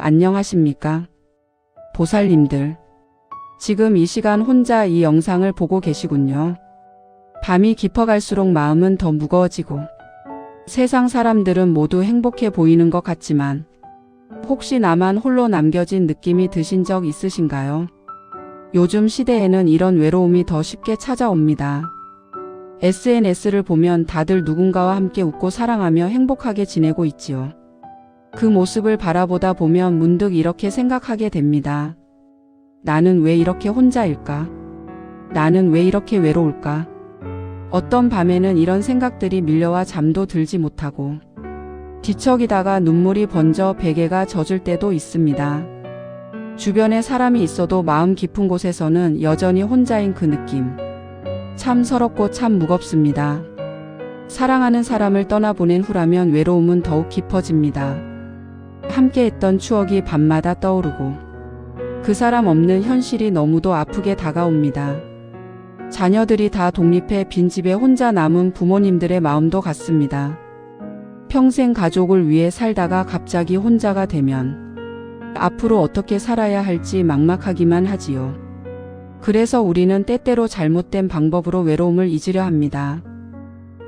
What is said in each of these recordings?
안녕하십니까? 보살님들. 지금 이 시간 혼자 이 영상을 보고 계시군요. 밤이 깊어갈수록 마음은 더 무거워지고 세상 사람들은 모두 행복해 보이는 것 같지만 혹시 나만 홀로 남겨진 느낌이 드신 적 있으신가요? 요즘 시대에는 이런 외로움이 더 쉽게 찾아옵니다. SNS를 보면 다들 누군가와 함께 웃고 사랑하며 행복하게 지내고 있지요. 그 모습을 바라보다 보면 문득 이렇게 생각하게 됩니다. 나는 왜 이렇게 혼자일까? 나는 왜 이렇게 외로울까? 어떤 밤에는 이런 생각들이 밀려와 잠도 들지 못하고 뒤척이다가 눈물이 번져 베개가 젖을 때도 있습니다. 주변에 사람이 있어도 마음 깊은 곳에서는 여전히 혼자인 그 느낌. 참 서럽고 참 무겁습니다. 사랑하는 사람을 떠나보낸 후라면 외로움은 더욱 깊어집니다. 함께했던 추억이 밤마다 떠오르고 그 사람 없는 현실이 너무도 아프게 다가옵니다. 자녀들이 다 독립해 빈집에 혼자 남은 부모님들의 마음도 같습니다. 평생 가족을 위해 살다가 갑자기 혼자가 되면 앞으로 어떻게 살아야 할지 막막하기만 하지요. 그래서 우리는 때때로 잘못된 방법으로 외로움을 잊으려 합니다.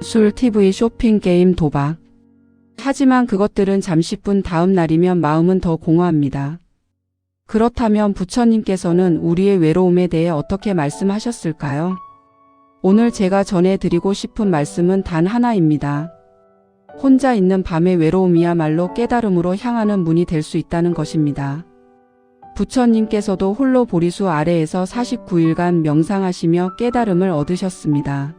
술, TV, 쇼핑, 게임, 도박. 하지만 그것들은 잠시뿐 다음 날이면 마음은 더 공허합니다. 그렇다면 부처님께서는 우리의 외로움에 대해 어떻게 말씀하셨을까요? 오늘 제가 전해드리고 싶은 말씀은 단 하나입니다. 혼자 있는 밤의 외로움이야말로 깨달음으로 향하는 문이 될 수 있다는 것입니다. 부처님께서도 홀로 보리수 아래에서 49일간 명상하시며 깨달음을 얻으셨습니다.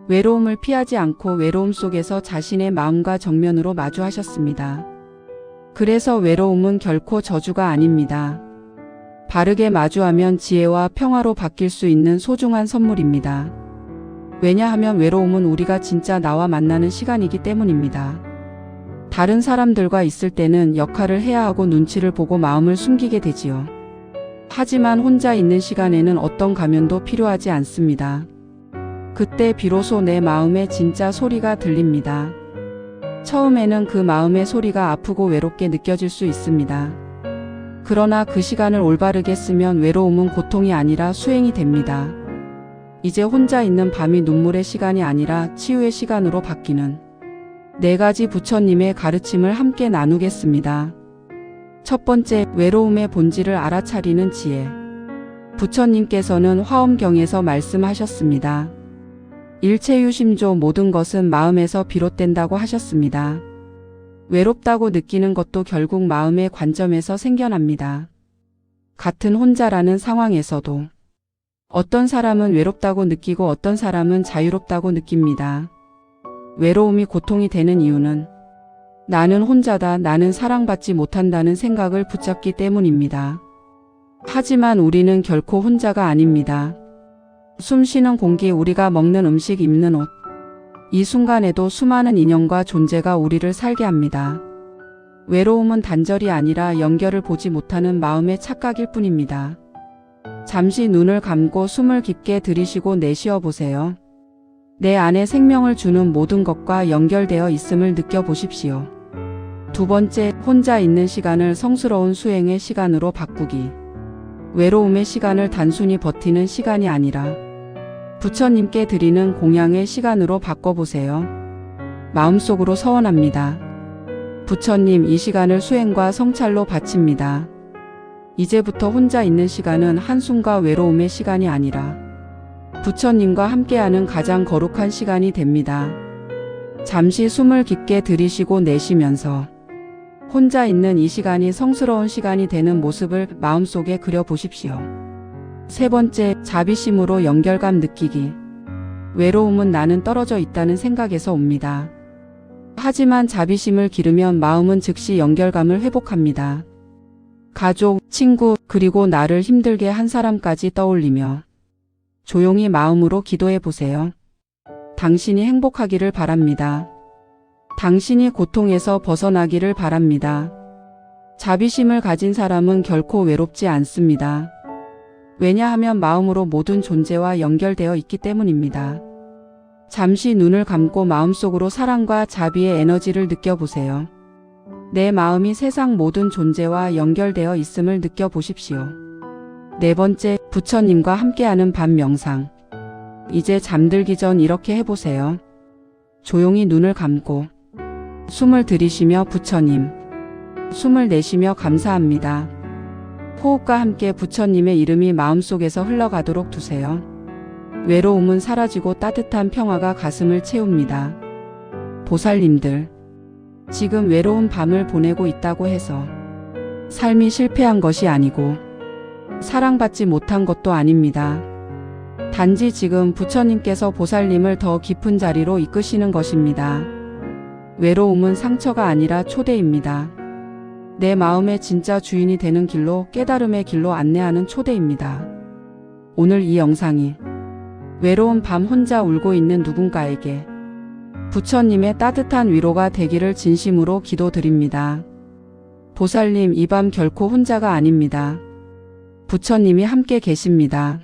외로움을 피하지 않고 외로움 속에서 자신의 마음과 정면으로 마주하셨습니다. 그래서 외로움은 결코 저주가 아닙니다. 바르게 마주하면 지혜와 평화로 바뀔 수 있는 소중한 선물입니다. 왜냐하면 외로움은 우리가 진짜 나와 만나는 시간이기 때문입니다. 다른 사람들과 있을 때는 역할을 해야 하고 눈치를 보고 마음을 숨기게 되지요. 하지만 혼자 있는 시간에는 어떤 가면도 필요하지 않습니다. 그때 비로소 내 마음의 진짜 소리가 들립니다. 처음에는 그 마음의 소리가 아프고 외롭게 느껴질 수 있습니다. 그러나 그 시간을 올바르게 쓰면 외로움은 고통이 아니라 수행이 됩니다. 이제 혼자 있는 밤이 눈물의 시간이 아니라 치유의 시간으로 바뀌는 4가지 부처님의 가르침을 함께 나누겠습니다. 첫 번째, 외로움의 본질을 알아차리는 지혜. 부처님께서는 화엄경에서 말씀하셨습니다. 일체유심조 모든 것은 마음에서 비롯된다고 하셨습니다. 외롭다고 느끼는 것도 결국 마음의 관점에서 생겨납니다. 같은 혼자라는 상황에서도 어떤 사람은 외롭다고 느끼고 어떤 사람은 자유롭다고 느낍니다. 외로움이 고통이 되는 이유는 나는 혼자다, 나는 사랑받지 못한다는 생각을 붙잡기 때문입니다. 하지만 우리는 결코 혼자가 아닙니다. 숨 쉬는 공기, 우리가 먹는 음식, 입는 옷. 이 순간에도 수많은 인연과 존재가 우리를 살게 합니다. 외로움은 단절이 아니라 연결을 보지 못하는 마음의 착각일 뿐입니다. 잠시 눈을 감고 숨을 깊게 들이쉬고 내쉬어 보세요. 내 안에 생명을 주는 모든 것과 연결되어 있음을 느껴보십시오. 두 번째, 혼자 있는 시간을 성스러운 수행의 시간으로 바꾸기. 외로움의 시간을 단순히 버티는 시간이 아니라 부처님께 드리는 공양의 시간으로 바꿔보세요. 마음속으로 서원합니다. 부처님, 이 시간을 수행과 성찰로 바칩니다. 이제부터 혼자 있는 시간은 한숨과 외로움의 시간이 아니라 부처님과 함께하는 가장 거룩한 시간이 됩니다. 잠시 숨을 깊게 들이쉬고 내쉬면서 혼자 있는 이 시간이 성스러운 시간이 되는 모습을 마음속에 그려보십시오. 세 번째, 자비심으로 연결감 느끼기. 외로움은 나는 떨어져 있다는 생각에서 옵니다. 하지만 자비심을 기르면 마음은 즉시 연결감을 회복합니다. 가족, 친구, 그리고 나를 힘들게 한 사람까지 떠올리며 조용히 마음으로 기도해 보세요. 당신이 행복하기를 바랍니다. 당신이 고통에서 벗어나기를 바랍니다. 자비심을 가진 사람은 결코 외롭지 않습니다. 왜냐하면 마음으로 모든 존재와 연결되어 있기 때문입니다. 잠시 눈을 감고 마음속으로 사랑과 자비의 에너지를 느껴보세요. 내 마음이 세상 모든 존재와 연결되어 있음을 느껴보십시오. 네 번째, 부처님과 함께하는 밤 명상. 이제 잠들기 전 이렇게 해보세요. 조용히 눈을 감고 숨을 들이쉬며 부처님, 숨을 내쉬며 감사합니다. 호흡과 함께 부처님의 이름이 마음속에서 흘러가도록 두세요. 외로움은 사라지고 따뜻한 평화가 가슴을 채웁니다. 보살님들, 지금 외로운 밤을 보내고 있다고 해서 삶이 실패한 것이 아니고 사랑받지 못한 것도 아닙니다. 단지 지금 부처님께서 보살님을 더 깊은 자리로 이끄시는 것입니다. 외로움은 상처가 아니라 초대입니다. 내 마음의 진짜 주인이 되는 길로, 깨달음의 길로 안내하는 초대입니다. 오늘 이 영상이 외로운 밤 혼자 울고 있는 누군가에게 부처님의 따뜻한 위로가 되기를 진심으로 기도드립니다. 보살님, 이 밤 결코 혼자가 아닙니다. 부처님이 함께 계십니다.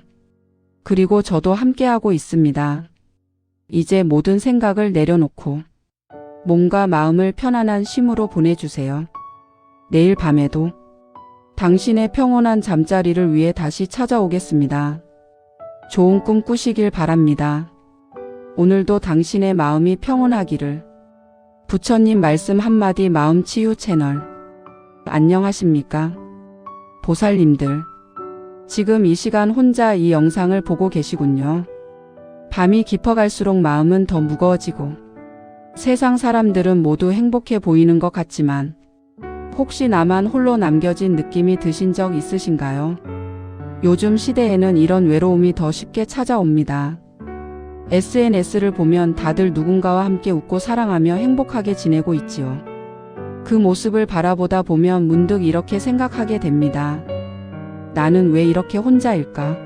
그리고 저도 함께하고 있습니다. 이제 모든 생각을 내려놓고 몸과 마음을 편안한 쉼으로 보내주세요. 내일 밤에도 당신의 평온한 잠자리를 위해 다시 찾아오겠습니다. 좋은 꿈 꾸시길 바랍니다. 오늘도 당신의 마음이 평온하기를. 부처님 말씀 한마디 마음치유 채널. 안녕하십니까? 보살님들, 지금 이 시간 혼자 이 영상을 보고 계시군요. 밤이 깊어갈수록 마음은 더 무거워지고 세상 사람들은 모두 행복해 보이는 것 같지만 혹시 나만 홀로 남겨진 느낌이 드신 적 있으신가요? 요즘 시대에는 이런 외로움이 더 쉽게 찾아옵니다. SNS를 보면 다들 누군가와 함께 웃고 사랑하며 행복하게 지내고 있지요. 그 모습을 바라보다 보면 문득 이렇게 생각하게 됩니다. 나는 왜 이렇게 혼자일까?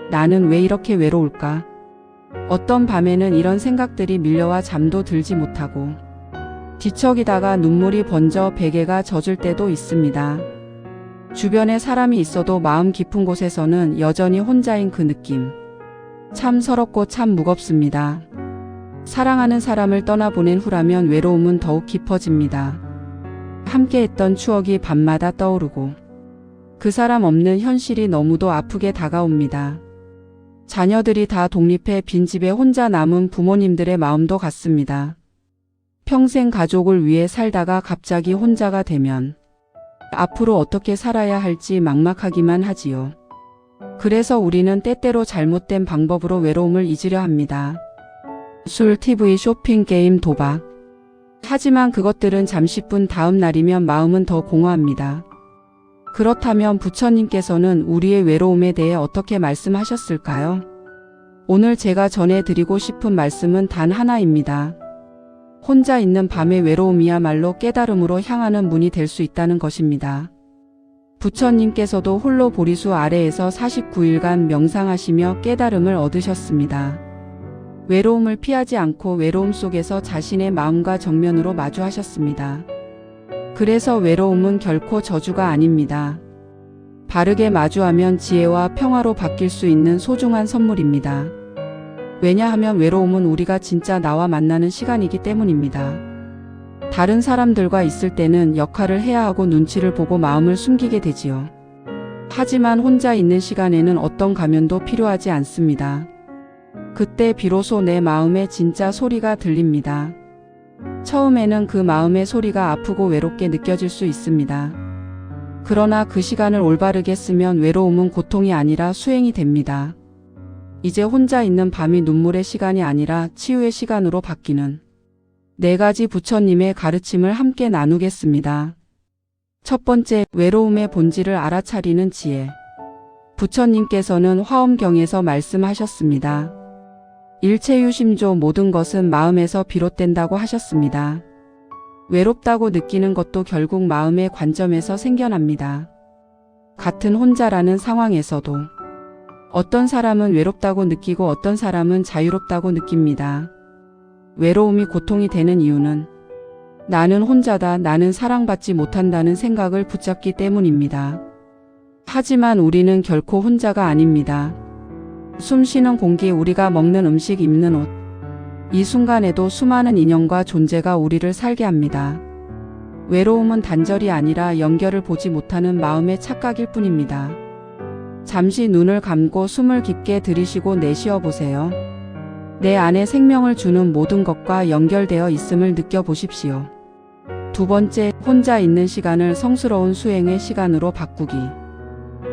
나는 왜 이렇게 외로울까? 어떤 밤에는 이런 생각들이 밀려와 잠도 들지 못하고 뒤척이다가 눈물이 번져 베개가 젖을 때도 있습니다. 주변에 사람이 있어도 마음 깊은 곳에서는 여전히 혼자인 그 느낌. 참 서럽고 참 무겁습니다. 사랑하는 사람을 떠나보낸 후라면 외로움은 더욱 깊어집니다. 함께했던 추억이 밤마다 떠오르고 그 사람 없는 현실이 너무도 아프게 다가옵니다. 자녀들이 다 독립해 빈집에 혼자 남은 부모님들의 마음도 같습니다. 평생 가족을 위해 살다가 갑자기 혼자가 되면 앞으로 어떻게 살아야 할지 막막하기만 하지요. 그래서 우리는 때때로 잘못된 방법으로 외로움을 잊으려 합니다. 술, TV, 쇼핑, 게임, 도박. 하지만 그것들은 잠시뿐 다음 날이면 마음은 더 공허합니다. 그렇다면 부처님께서는 우리의 외로움에 대해 어떻게 말씀하셨을까요? 오늘 제가 전해드리고 싶은 말씀은 단 하나입니다. 혼자 있는 밤의 외로움이야말로 깨달음으로 향하는 문이 될 수 있다는 것입니다. 부처님께서도 홀로 보리수 아래에서 49일간 명상하시며 깨달음을 얻으셨습니다. 외로움을 피하지 않고 외로움 속에서 자신의 마음과 정면으로 마주하셨습니다. 그래서 외로움은 결코 저주가 아닙니다. 바르게 마주하면 지혜와 평화로 바뀔 수 있는 소중한 선물입니다. 왜냐하면 외로움은 우리가 진짜 나와 만나는 시간이기 때문입니다. 다른 사람들과 있을 때는 역할을 해야 하고 눈치를 보고 마음을 숨기게 되지요. 하지만 혼자 있는 시간에는 어떤 가면도 필요하지 않습니다. 그때 비로소 내 마음의 진짜 소리가 들립니다. 처음에는 그 마음의 소리가 아프고 외롭게 느껴질 수 있습니다. 그러나 그 시간을 올바르게 쓰면 외로움은 고통이 아니라 수행이 됩니다. 이제 혼자 있는 밤이 눈물의 시간이 아니라 치유의 시간으로 바뀌는 4가지 부처님의 가르침을 함께 나누겠습니다. 첫 번째, 외로움의 본질을 알아차리는 지혜. 부처님께서는 화엄경에서 말씀하셨습니다. 일체유심조, 모든 것은 마음에서 비롯된다고 하셨습니다. 외롭다고 느끼는 것도 결국 마음의 관점에서 생겨납니다. 같은 혼자라는 상황에서도 어떤 사람은 외롭다고 느끼고 어떤 사람은 자유롭다고 느낍니다. 외로움이 고통이 되는 이유는 나는 혼자다, 나는 사랑받지 못한다는 생각을 붙잡기 때문입니다. 하지만 우리는 결코 혼자가 아닙니다. 숨 쉬는 공기, 우리가 먹는 음식, 입는 옷. 이 순간에도 수많은 인연과 존재가 우리를 살게 합니다. 외로움은 단절이 아니라 연결을 보지 못하는 마음의 착각일 뿐입니다. 잠시 눈을 감고 숨을 깊게 들이쉬고 내쉬어 보세요. 내 안에 생명을 주는 모든 것과 연결되어 있음을 느껴보십시오. 두 번째, 혼자 있는 시간을 성스러운 수행의 시간으로 바꾸기.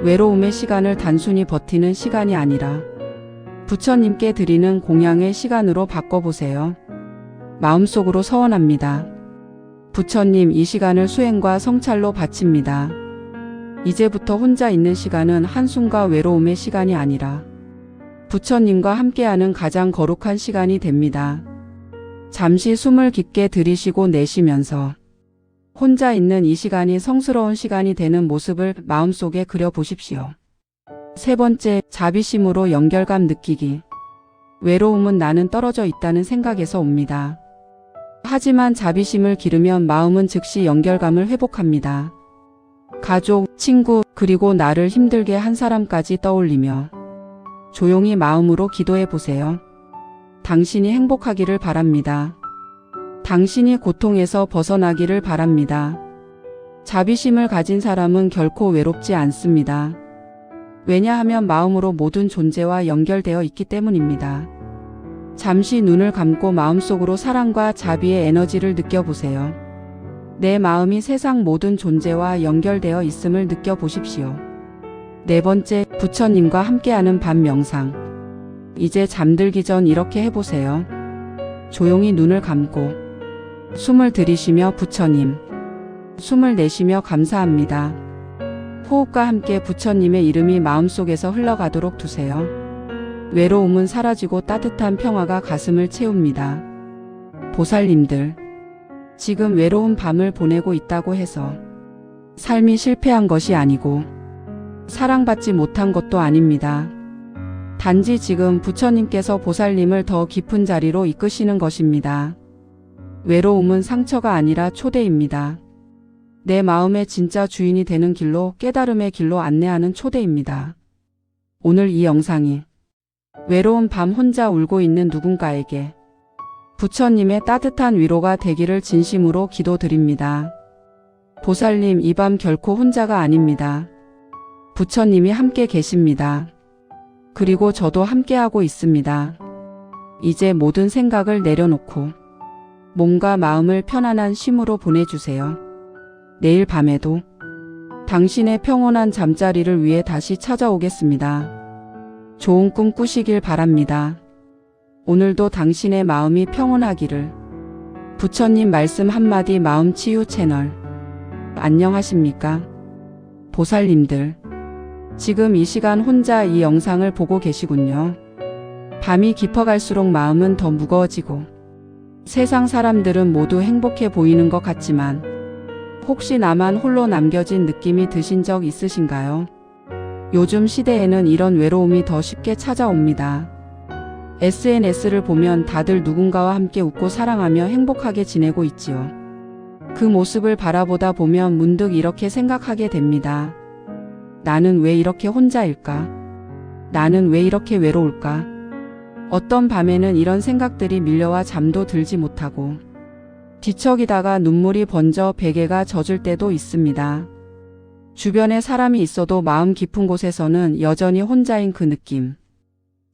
외로움의 시간을 단순히 버티는 시간이 아니라 부처님께 드리는 공양의 시간으로 바꿔보세요. 마음속으로 서원합니다. 부처님, 이 시간을 수행과 성찰로 바칩니다. 이제부터 혼자 있는 시간은 한숨과 외로움의 시간이 아니라 부처님과 함께하는 가장 거룩한 시간이 됩니다. 잠시 숨을 깊게 들이쉬고 내쉬면서 혼자 있는 이 시간이 성스러운 시간이 되는 모습을 마음속에 그려보십시오. 세 번째, 자비심으로 연결감 느끼기. 외로움은 나는 떨어져 있다는 생각에서 옵니다. 하지만 자비심을 기르면 마음은 즉시 연결감을 회복합니다. 가족, 친구, 그리고 나를 힘들게 한 사람까지 떠올리며 조용히 마음으로 기도해 보세요. 당신이 행복하기를 바랍니다. 당신이 고통에서 벗어나기를 바랍니다. 자비심을 가진 사람은 결코 외롭지 않습니다. 왜냐하면 마음으로 모든 존재와 연결되어 있기 때문입니다. 잠시 눈을 감고 마음속으로 사랑과 자비의 에너지를 느껴보세요. 내 마음이 세상 모든 존재와 연결되어 있음을 느껴보십시오. 네 번째, 부처님과 함께하는 밤 명상. 이제 잠들기 전 이렇게 해보세요. 조용히 눈을 감고 숨을 들이쉬며 부처님, 숨을 내쉬며 감사합니다. 호흡과 함께 부처님의 이름이 마음속에서 흘러가도록 두세요. 외로움은 사라지고 따뜻한 평화가 가슴을 채웁니다. 보살님들, 지금 외로운 밤을 보내고 있다고 해서 삶이 실패한 것이 아니고 사랑받지 못한 것도 아닙니다. 단지 지금 부처님께서 보살님을 더 깊은 자리로 이끄시는 것입니다. 외로움은 상처가 아니라 초대입니다. 내 마음의 진짜 주인이 되는 길로, 깨달음의 길로 안내하는 초대입니다. 오늘 이 영상이 외로운 밤 혼자 울고 있는 누군가에게 부처님의 따뜻한 위로가 되기를 진심으로 기도드립니다. 보살님, 이 밤 결코 혼자가 아닙니다. 부처님이 함께 계십니다. 그리고 저도 함께하고 있습니다. 이제 모든 생각을 내려놓고 몸과 마음을 편안한 쉼으로 보내주세요. 내일 밤에도 당신의 평온한 잠자리를 위해 다시 찾아오겠습니다. 좋은 꿈 꾸시길 바랍니다. 오늘도 당신의 마음이 평온하기를. 부처님 말씀 한마디 마음치유 채널. 안녕하십니까? 보살님들, 지금 이 시간 혼자 이 영상을 보고 계시군요. 밤이 깊어갈수록 마음은 더 무거워지고 세상 사람들은 모두 행복해 보이는 것 같지만 혹시 나만 홀로 남겨진 느낌이 드신 적 있으신가요? 요즘 시대에는 이런 외로움이 더 쉽게 찾아옵니다. SNS를 보면 다들 누군가와 함께 웃고 사랑하며 행복하게 지내고 있지요. 그 모습을 바라보다 보면 문득 이렇게 생각하게 됩니다. 나는 왜 이렇게 혼자일까? 나는 왜 이렇게 외로울까? 어떤 밤에는 이런 생각들이 밀려와 잠도 들지 못하고 뒤척이다가 눈물이 번져 베개가 젖을 때도 있습니다. 주변에 사람이 있어도 마음 깊은 곳에서는 여전히 혼자인 그 느낌.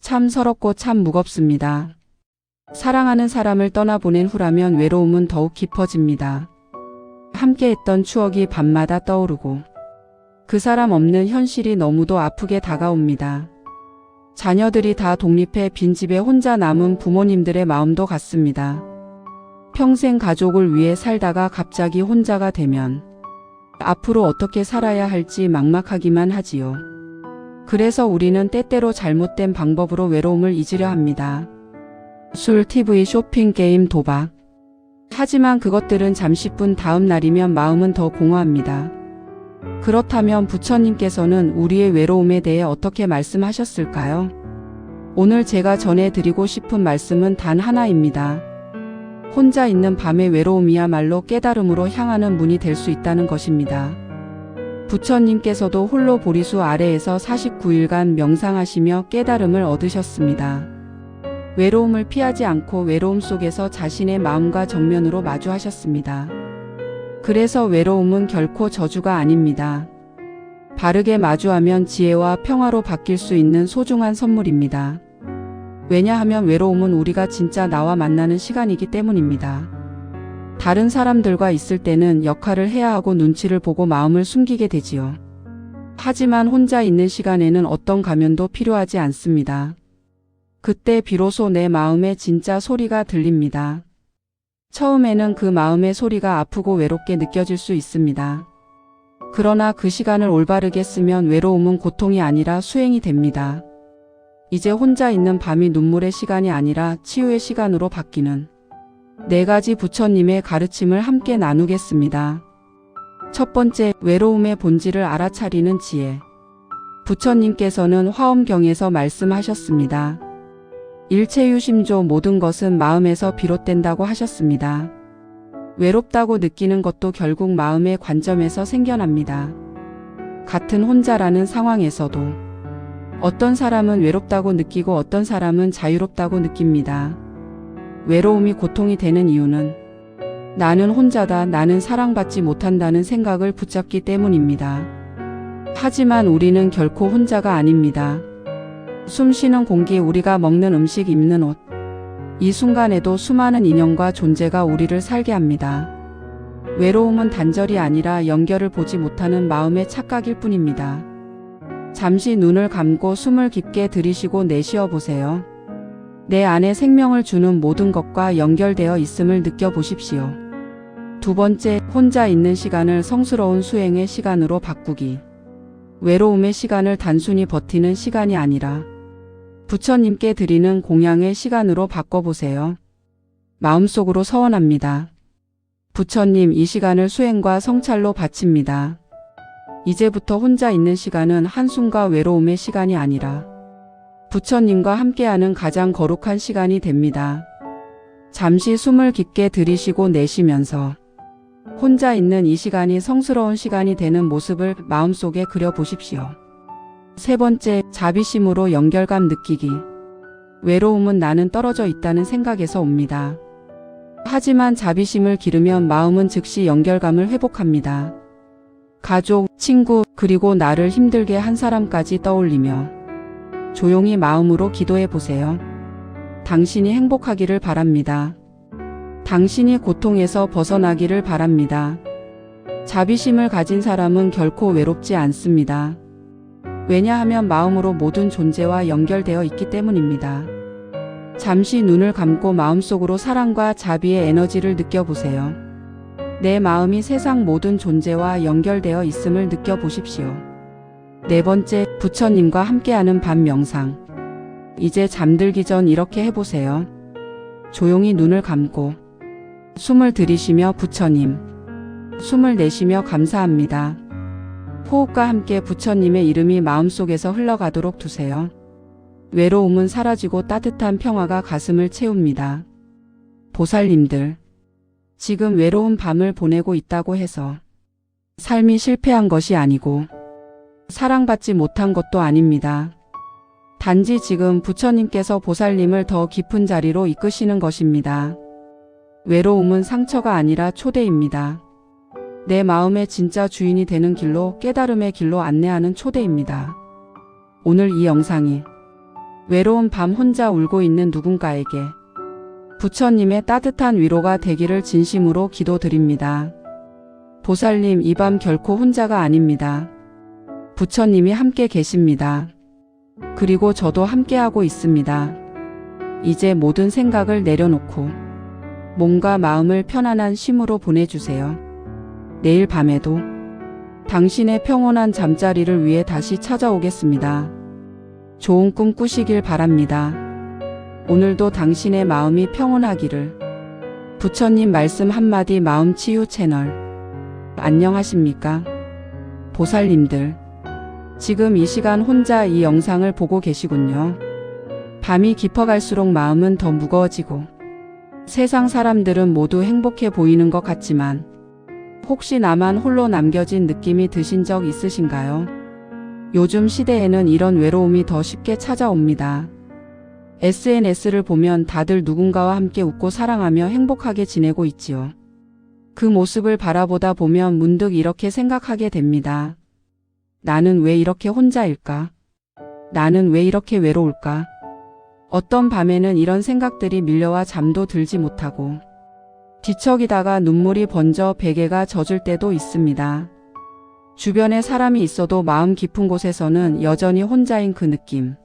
참 서럽고 참 무겁습니다. 사랑하는 사람을 떠나보낸 후라면 외로움은 더욱 깊어집니다. 함께했던 추억이 밤마다 떠오르고 그 사람 없는 현실이 너무도 아프게 다가옵니다. 자녀들이 다 독립해 빈집에 혼자 남은 부모님들의 마음도 같습니다. 평생 가족을 위해 살다가 갑자기 혼자가 되면 앞으로 어떻게 살아야 할지 막막하기만 하지요. 그래서 우리는 때때로 잘못된 방법으로 외로움을 잊으려 합니다. 술, TV, 쇼핑, 게임, 도박. 하지만 그것들은 잠시뿐, 다음 날이면 마음은 더 공허합니다. 그렇다면 부처님께서는 우리의 외로움에 대해 어떻게 말씀하셨을까요? 오늘 제가 전해드리고 싶은 말씀은 단 하나입니다. 혼자 있는 밤의 외로움이야말로 깨달음으로 향하는 문이 될 수 있다는 것입니다. 부처님께서도 홀로 보리수 아래에서 49일간 명상하시며 깨달음을 얻으셨습니다. 외로움을 피하지 않고 외로움 속에서 자신의 마음과 정면으로 마주하셨습니다. 그래서 외로움은 결코 저주가 아닙니다. 바르게 마주하면 지혜와 평화로 바뀔 수 있는 소중한 선물입니다. 왜냐하면 외로움은 우리가 진짜 나와 만나는 시간이기 때문입니다. 다른 사람들과 있을 때는 역할을 해야 하고 눈치를 보고 마음을 숨기게 되지요. 하지만 혼자 있는 시간에는 어떤 가면도 필요하지 않습니다. 그때 비로소 내 마음의 진짜 소리가 들립니다. 처음에는 그 마음의 소리가 아프고 외롭게 느껴질 수 있습니다. 그러나 그 시간을 올바르게 쓰면 외로움은 고통이 아니라 수행이 됩니다. 이제 혼자 있는 밤이 눈물의 시간이 아니라 치유의 시간으로 바뀌는 4가지 부처님의 가르침을 함께 나누겠습니다. 첫 번째, 외로움의 본질을 알아차리는 지혜. 부처님께서는 화엄경에서 말씀하셨습니다. 일체유심조 모든 것은 마음에서 비롯된다고 하셨습니다. 외롭다고 느끼는 것도 결국 마음의 관점에서 생겨납니다. 같은 혼자라는 상황에서도 어떤 사람은 외롭다고 느끼고 어떤 사람은 자유롭다고 느낍니다. 외로움이 고통이 되는 이유는 나는 혼자다, 나는 사랑받지 못한다는 생각을 붙잡기 때문입니다. 하지만 우리는 결코 혼자가 아닙니다. 숨 쉬는 공기, 우리가 먹는 음식, 입는 옷. 이 순간에도 수많은 인연과 존재가 우리를 살게 합니다. 외로움은 단절이 아니라 연결을 보지 못하는 마음의 착각일 뿐입니다. 잠시 눈을 감고 숨을 깊게 들이쉬고 내쉬어 보세요. 내 안에 생명을 주는 모든 것과 연결되어 있음을 느껴보십시오. 두 번째, 혼자 있는 시간을 성스러운 수행의 시간으로 바꾸기. 외로움의 시간을 단순히 버티는 시간이 아니라 부처님께 드리는 공양의 시간으로 바꿔보세요. 마음속으로 서원합니다. 부처님, 이 시간을 수행과 성찰로 바칩니다. 이제부터 혼자 있는 시간은 한숨과 외로움의 시간이 아니라 부처님과 함께하는 가장 거룩한 시간이 됩니다. 잠시 숨을 깊게 들이쉬고 내쉬면서 혼자 있는 이 시간이 성스러운 시간이 되는 모습을 마음속에 그려보십시오. 세 번째, 자비심으로 연결감 느끼기. 외로움은 나는 떨어져 있다는 생각에서 옵니다. 하지만 자비심을 기르면 마음은 즉시 연결감을 회복합니다. 가족, 친구, 그리고 나를 힘들게 한 사람까지 떠올리며 조용히 마음으로 기도해 보세요. 당신이 행복하기를 바랍니다. 당신이 고통에서 벗어나기를 바랍니다. 자비심을 가진 사람은 결코 외롭지 않습니다. 왜냐하면 마음으로 모든 존재와 연결되어 있기 때문입니다. 잠시 눈을 감고 마음속으로 사랑과 자비의 에너지를 느껴보세요. 내 마음이 세상 모든 존재와 연결되어 있음을 느껴보십시오. 네 번째, 부처님과 함께하는 밤 명상. 이제 잠들기 전 이렇게 해보세요. 조용히 눈을 감고 숨을 들이쉬며 부처님, 숨을 내쉬며 감사합니다. 호흡과 함께 부처님의 이름이 마음속에서 흘러가도록 두세요. 외로움은 사라지고 따뜻한 평화가 가슴을 채웁니다. 보살님들, 지금 외로운 밤을 보내고 있다고 해서 삶이 실패한 것이 아니고 사랑받지 못한 것도 아닙니다. 단지 지금 부처님께서 보살님을 더 깊은 자리로 이끄시는 것입니다. 외로움은 상처가 아니라 초대입니다. 내 마음의 진짜 주인이 되는 길로, 깨달음의 길로 안내하는 초대입니다. 오늘 이 영상이 외로운 밤 혼자 울고 있는 누군가에게 부처님의 따뜻한 위로가 되기를 진심으로 기도드립니다. 보살님, 이 밤 결코 혼자가 아닙니다. 부처님이 함께 계십니다. 그리고 저도 함께하고 있습니다. 이제 모든 생각을 내려놓고 몸과 마음을 편안한 쉼으로 보내주세요. 내일 밤에도 당신의 평온한 잠자리를 위해 다시 찾아오겠습니다. 좋은 꿈 꾸시길 바랍니다. 오늘도 당신의 마음이 평온하기를. 부처님 말씀 한마디 마음치유 채널. 안녕하십니까? 보살님들, 지금 이 시간 혼자 이 영상을 보고 계시군요. 밤이 깊어갈수록 마음은 더 무거워지고 세상 사람들은 모두 행복해 보이는 것 같지만 혹시 나만 홀로 남겨진 느낌이 드신 적 있으신가요? 요즘 시대에는 이런 외로움이 더 쉽게 찾아옵니다. SNS를 보면 다들 누군가와 함께 웃고 사랑하며 행복하게 지내고 있지요. 그 모습을 바라보다 보면 문득 이렇게 생각하게 됩니다. 나는 왜 이렇게 혼자일까? 나는 왜 이렇게 외로울까? 어떤 밤에는 이런 생각들이 밀려와 잠도 들지 못하고 뒤척이다가 눈물이 번져 베개가 젖을 때도 있습니다. 주변에 사람이 있어도 마음 깊은 곳에서는 여전히 혼자인 그 느낌.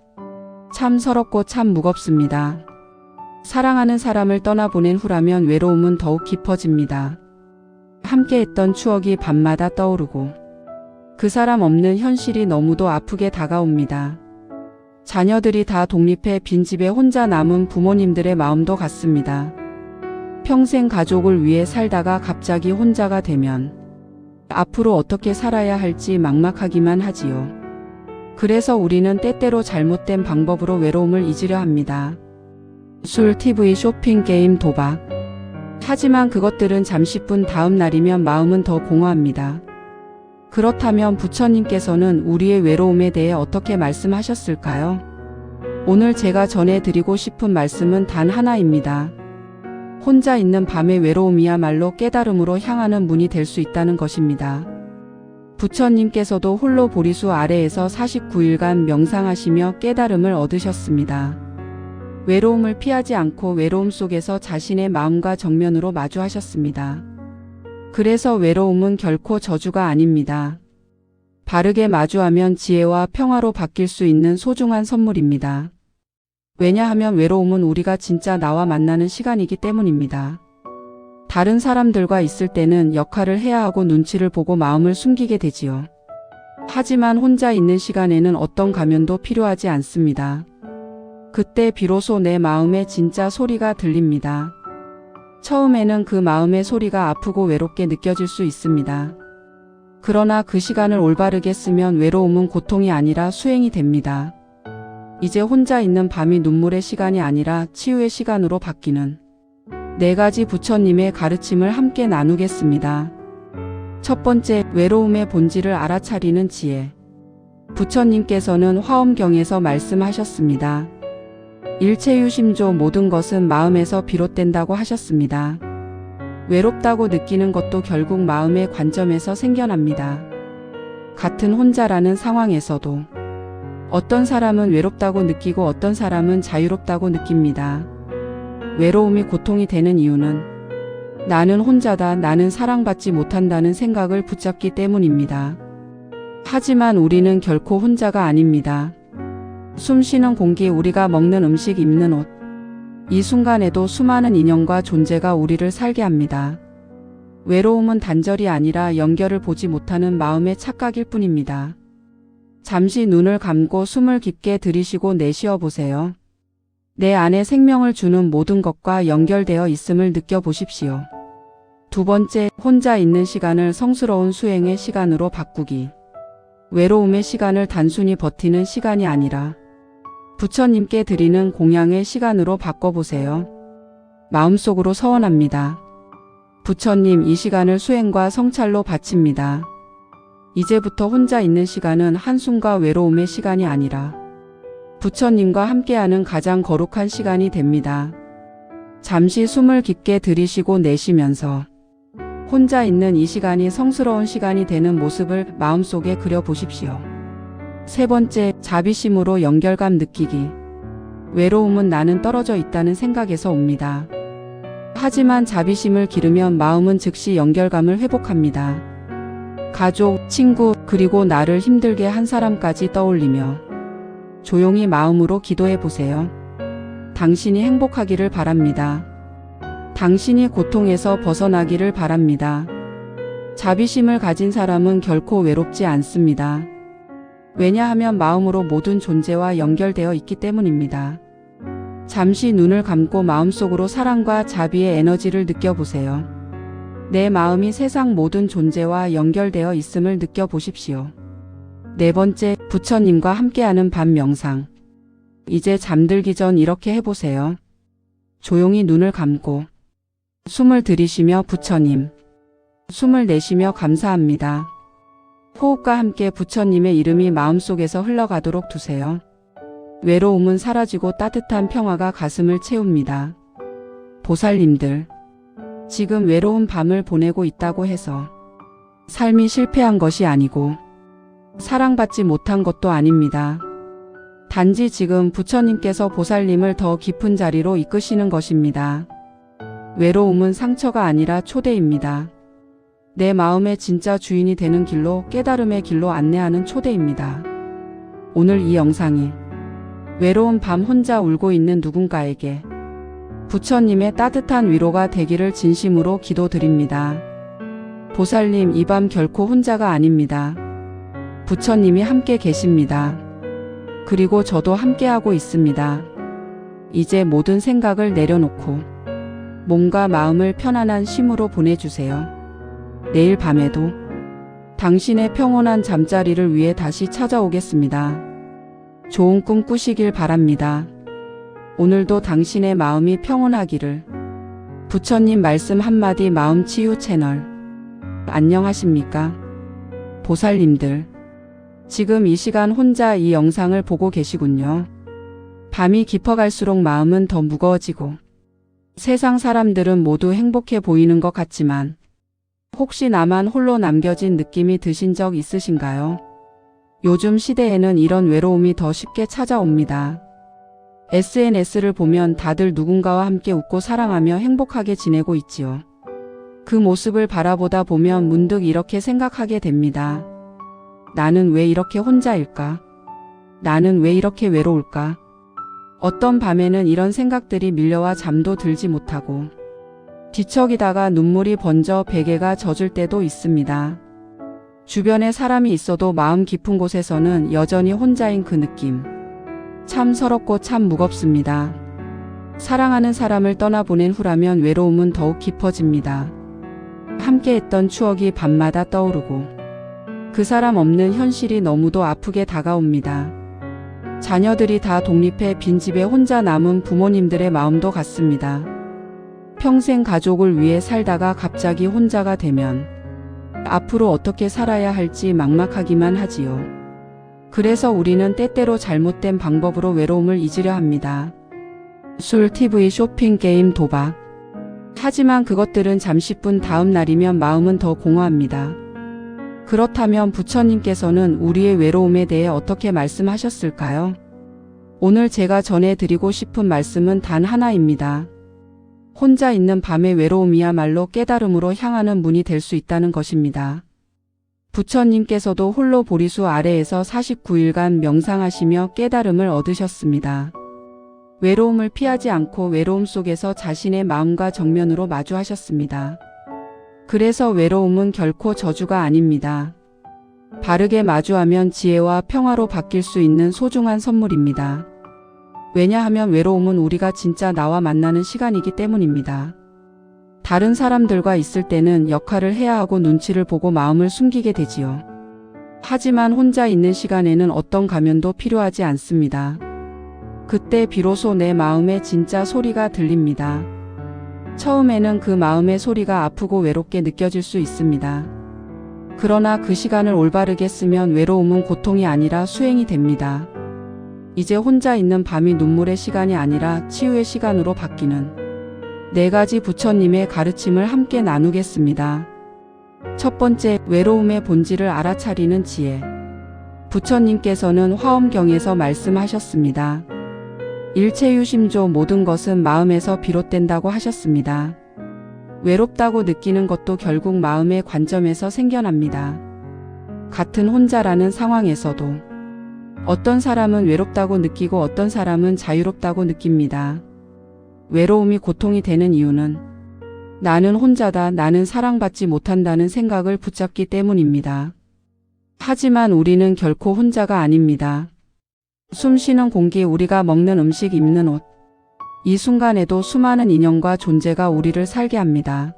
참 서럽고 참 무겁습니다. 사랑하는 사람을 떠나보낸 후라면 외로움은 더욱 깊어집니다. 함께했던 추억이 밤마다 떠오르고 그 사람 없는 현실이 너무도 아프게 다가옵니다. 자녀들이 다 독립해 빈집에 혼자 남은 부모님들의 마음도 같습니다. 평생 가족을 위해 살다가 갑자기 혼자가 되면 앞으로 어떻게 살아야 할지 막막하기만 하지요. 그래서 우리는 때때로 잘못된 방법으로 외로움을 잊으려 합니다. 술, TV, 쇼핑, 게임, 도박. 하지만 그것들은 잠시뿐 다음 날이면 마음은 더 공허합니다. 그렇다면 부처님께서는 우리의 외로움에 대해 어떻게 말씀하셨을까요? 오늘 제가 전해드리고 싶은 말씀은 단 하나입니다. 혼자 있는 밤의 외로움이야말로 깨달음으로 향하는 문이 될 수 있다는 것입니다. 부처님께서도 홀로 보리수 아래에서 49일간 명상하시며 깨달음을 얻으셨습니다. 외로움을 피하지 않고 외로움 속에서 자신의 마음과 정면으로 마주하셨습니다. 그래서 외로움은 결코 저주가 아닙니다. 바르게 마주하면 지혜와 평화로 바뀔 수 있는 소중한 선물입니다. 왜냐하면 외로움은 우리가 진짜 나와 만나는 시간이기 때문입니다. 다른 사람들과 있을 때는 역할을 해야 하고 눈치를 보고 마음을 숨기게 되지요. 하지만 혼자 있는 시간에는 어떤 가면도 필요하지 않습니다. 그때 비로소 내 마음의 진짜 소리가 들립니다. 처음에는 그 마음의 소리가 아프고 외롭게 느껴질 수 있습니다. 그러나 그 시간을 올바르게 쓰면 외로움은 고통이 아니라 수행이 됩니다. 이제 혼자 있는 밤이 눈물의 시간이 아니라 치유의 시간으로 바뀌는 4가지 부처님의 가르침을 함께 나누겠습니다. 첫 번째, 외로움의 본질을 알아차리는 지혜. 부처님께서는 화엄경에서 말씀하셨습니다. 일체유심조 모든 것은 마음에서 비롯된다고 하셨습니다. 외롭다고 느끼는 것도 결국 마음의 관점에서 생겨납니다. 같은 혼자라는 상황에서도 어떤 사람은 외롭다고 느끼고 어떤 사람은 자유롭다고 느낍니다. 외로움이 고통이 되는 이유는 나는 혼자다, 나는 사랑받지 못한다는 생각을 붙잡기 때문입니다. 하지만 우리는 결코 혼자가 아닙니다. 숨 쉬는 공기, 우리가 먹는 음식, 입는 옷. 이 순간에도 수많은 인연과 존재가 우리를 살게 합니다. 외로움은 단절이 아니라 연결을 보지 못하는 마음의 착각일 뿐입니다. 잠시 눈을 감고 숨을 깊게 들이쉬고 내쉬어 보세요. 내 안에 생명을 주는 모든 것과 연결되어 있음을 느껴보십시오. 두 번째, 혼자 있는 시간을 성스러운 수행의 시간으로 바꾸기. 외로움의 시간을 단순히 버티는 시간이 아니라 부처님께 드리는 공양의 시간으로 바꿔보세요. 마음속으로 서원합니다. 부처님, 이 시간을 수행과 성찰로 바칩니다. 이제부터 혼자 있는 시간은 한숨과 외로움의 시간이 아니라 부처님과 함께하는 가장 거룩한 시간이 됩니다. 잠시 숨을 깊게 들이쉬고 내쉬면서 혼자 있는 이 시간이 성스러운 시간이 되는 모습을 마음속에 그려보십시오. 세 번째, 자비심으로 연결감 느끼기. 외로움은 나는 떨어져 있다는 생각에서 옵니다. 하지만 자비심을 기르면 마음은 즉시 연결감을 회복합니다. 가족, 친구, 그리고 나를 힘들게 한 사람까지 떠올리며 조용히 마음으로 기도해 보세요. 당신이 행복하기를 바랍니다. 당신이 고통에서 벗어나기를 바랍니다. 자비심을 가진 사람은 결코 외롭지 않습니다. 왜냐하면 마음으로 모든 존재와 연결되어 있기 때문입니다. 잠시 눈을 감고 마음속으로 사랑과 자비의 에너지를 느껴보세요. 내 마음이 세상 모든 존재와 연결되어 있음을 느껴보십시오. 네 번째, 부처님과 함께하는 밤 명상. 이제 잠들기 전 이렇게 해보세요. 조용히 눈을 감고 숨을 들이쉬며 부처님, 숨을 내쉬며 감사합니다. 호흡과 함께 부처님의 이름이 마음속에서 흘러가도록 두세요. 외로움은 사라지고 따뜻한 평화가 가슴을 채웁니다. 보살님들, 지금 외로운 밤을 보내고 있다고 해서 삶이 실패한 것이 아니고 사랑받지 못한 것도 아닙니다. 단지 지금 부처님께서 보살님을 더 깊은 자리로 이끄시는 것입니다. 외로움은 상처가 아니라 초대입니다. 내 마음의 진짜 주인이 되는 길로, 깨달음의 길로 안내하는 초대입니다. 오늘 이 영상이 외로운 밤 혼자 울고 있는 누군가에게 부처님의 따뜻한 위로가 되기를 진심으로 기도드립니다. 보살님, 이 밤 결코 혼자가 아닙니다. 부처님이 함께 계십니다. 그리고 저도 함께하고 있습니다. 이제 모든 생각을 내려놓고 몸과 마음을 편안한 쉼으로 보내주세요. 내일 밤에도 당신의 평온한 잠자리를 위해 다시 찾아오겠습니다. 좋은 꿈 꾸시길 바랍니다. 오늘도 당신의 마음이 평온하기를. 부처님 말씀 한마디 마음치유 채널. 안녕하십니까? 보살님들. 지금 이 시간 혼자 이 영상을 보고 계시군요. 밤이 깊어갈수록 마음은 더 무거워지고 세상 사람들은 모두 행복해 보이는 것 같지만 혹시 나만 홀로 남겨진 느낌이 드신 적 있으신가요? 요즘 시대에는 이런 외로움이 더 쉽게 찾아옵니다. SNS를 보면 다들 누군가와 함께 웃고 사랑하며 행복하게 지내고 있지요. 그 모습을 바라보다 보면 문득 이렇게 생각하게 됩니다. 나는 왜 이렇게 혼자일까? 나는 왜 이렇게 외로울까? 어떤 밤에는 이런 생각들이 밀려와 잠도 들지 못하고 뒤척이다가 눈물이 번져 베개가 젖을 때도 있습니다. 주변에 사람이 있어도 마음 깊은 곳에서는 여전히 혼자인 그 느낌. 참 서럽고 참 무겁습니다. 사랑하는 사람을 떠나보낸 후라면 외로움은 더욱 깊어집니다. 함께했던 추억이 밤마다 떠오르고 그 사람 없는 현실이 너무도 아프게 다가옵니다. 자녀들이 다 독립해 빈집에 혼자 남은 부모님들의 마음도 같습니다. 평생 가족을 위해 살다가 갑자기 혼자가 되면 앞으로 어떻게 살아야 할지 막막하기만 하지요. 그래서 우리는 때때로 잘못된 방법으로 외로움을 잊으려 합니다. 술, TV, 쇼핑, 게임, 도박. 하지만 그것들은 잠시뿐 다음 날이면 마음은 더 공허합니다. 그렇다면 부처님께서는 우리의 외로움에 대해 어떻게 말씀하셨을까요? 오늘 제가 전해드리고 싶은 말씀은 단 하나입니다. 혼자 있는 밤의 외로움이야말로 깨달음으로 향하는 문이 될 수 있다는 것입니다. 부처님께서도 홀로 보리수 아래에서 49일간 명상하시며 깨달음을 얻으셨습니다. 외로움을 피하지 않고 외로움 속에서 자신의 마음과 정면으로 마주하셨습니다. 그래서 외로움은 결코 저주가 아닙니다. 바르게 마주하면 지혜와 평화로 바뀔 수 있는 소중한 선물입니다. 왜냐하면 외로움은 우리가 진짜 나와 만나는 시간이기 때문입니다. 다른 사람들과 있을 때는 역할을 해야 하고 눈치를 보고 마음을 숨기게 되지요. 하지만 혼자 있는 시간에는 어떤 가면도 필요하지 않습니다. 그때 비로소 내 마음의 진짜 소리가 들립니다. 처음에는 그 마음의 소리가 아프고 외롭게 느껴질 수 있습니다. 그러나 그 시간을 올바르게 쓰면 외로움은 고통이 아니라 수행이 됩니다. 이제 혼자 있는 밤이 눈물의 시간이 아니라 치유의 시간으로 바뀌는 4가지 부처님의 가르침을 함께 나누겠습니다. 첫 번째, 외로움의 본질을 알아차리는 지혜. 부처님께서는 화엄경에서 말씀하셨습니다. 일체유심조, 모든 것은 마음에서 비롯된다고 하셨습니다. 외롭다고 느끼는 것도 결국 마음의 관점에서 생겨납니다. 같은 혼자라는 상황에서도 어떤 사람은 외롭다고 느끼고 어떤 사람은 자유롭다고 느낍니다. 외로움이 고통이 되는 이유는 나는 혼자다, 나는 사랑받지 못한다는 생각을 붙잡기 때문입니다. 하지만 우리는 결코 혼자가 아닙니다. 숨쉬는 공기, 우리가 먹는 음식, 입는 옷. 이 순간에도 수많은 인연과 존재가 우리를 살게 합니다.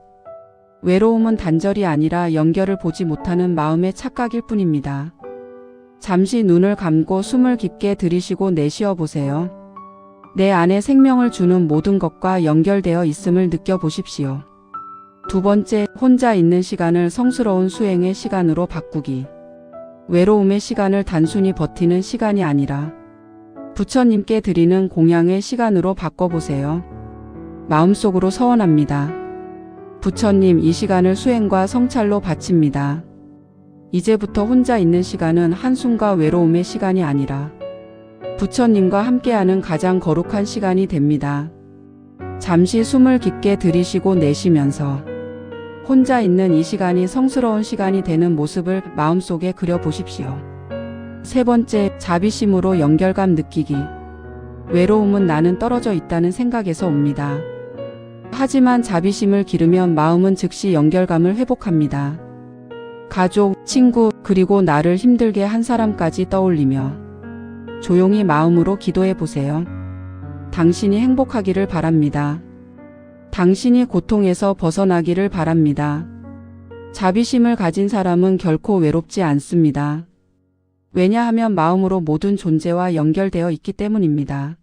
외로움은 단절이 아니라 연결을 보지 못하는 마음의 착각일 뿐입니다. 잠시 눈을 감고 숨을 깊게 들이쉬고 내쉬어 보세요. 내 안에 생명을 주는 모든 것과 연결되어 있음을 느껴보십시오. 두 번째, 혼자 있는 시간을 성스러운 수행의 시간으로 바꾸기. 외로움의 시간을 단순히 버티는 시간이 아니라 부처님께 드리는 공양의 시간으로 바꿔보세요. 마음속으로 서원합니다. 부처님, 이 시간을 수행과 성찰로 바칩니다. 이제부터 혼자 있는 시간은 한숨과 외로움의 시간이 아니라 부처님과 함께하는 가장 거룩한 시간이 됩니다. 잠시 숨을 깊게 들이쉬고 내쉬면서 혼자 있는 이 시간이 성스러운 시간이 되는 모습을 마음속에 그려보십시오. 세 번째, 자비심으로 연결감 느끼기. 외로움은 나는 떨어져 있다는 생각에서 옵니다. 하지만 자비심을 기르면 마음은 즉시 연결감을 회복합니다. 가족, 친구, 그리고 나를 힘들게 한 사람까지 떠올리며 조용히 마음으로 기도해 보세요. 당신이 행복하기를 바랍니다. 당신이 고통에서 벗어나기를 바랍니다. 자비심을 가진 사람은 결코 외롭지 않습니다. 왜냐하면 마음으로 모든 존재와 연결되어 있기 때문입니다.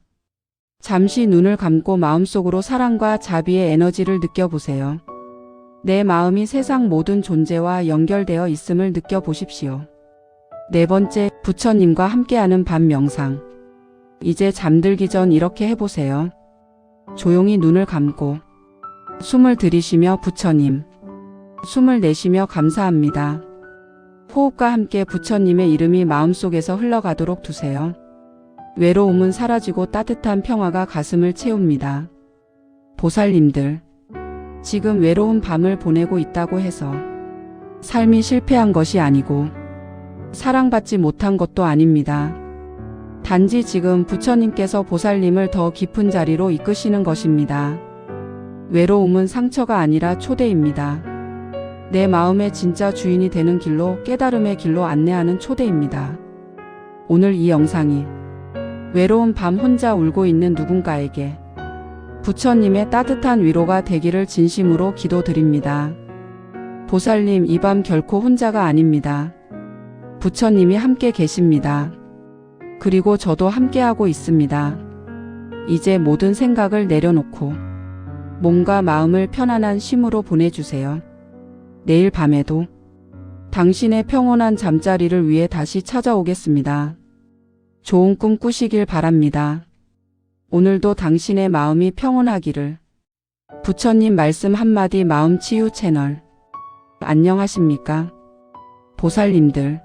잠시 눈을 감고 마음속으로 사랑과 자비의 에너지를 느껴보세요. 내 마음이 세상 모든 존재와 연결되어 있음을 느껴보십시오. 네 번째, 부처님과 함께하는 밤 명상. 이제 잠들기 전 이렇게 해보세요. 조용히 눈을 감고 숨을 들이쉬며 부처님, 숨을 내쉬며 감사합니다. 호흡과 함께 부처님의 이름이 마음속에서 흘러가도록 두세요. 외로움은 사라지고 따뜻한 평화가 가슴을 채웁니다. 보살님들, 지금 외로운 밤을 보내고 있다고 해서 삶이 실패한 것이 아니고 사랑받지 못한 것도 아닙니다. 단지 지금 부처님께서 보살님을 더 깊은 자리로 이끄시는 것입니다. 외로움은 상처가 아니라 초대입니다. 내 마음의 진짜 주인이 되는 길로, 깨달음의 길로 안내하는 초대입니다. 오늘 이 영상이 외로운 밤 혼자 울고 있는 누군가에게 부처님의 따뜻한 위로가 되기를 진심으로 기도드립니다. 보살님, 이 밤 결코 혼자가 아닙니다. 부처님이 함께 계십니다. 그리고 저도 함께하고 있습니다. 이제 모든 생각을 내려놓고 몸과 마음을 편안한 쉼으로 보내주세요. 내일 밤에도 당신의 평온한 잠자리를 위해 다시 찾아오겠습니다. 좋은 꿈 꾸시길 바랍니다. 오늘도 당신의 마음이 평온하기를. 부처님 말씀 한마디 마음치유 채널. 안녕하십니까? 보살님들,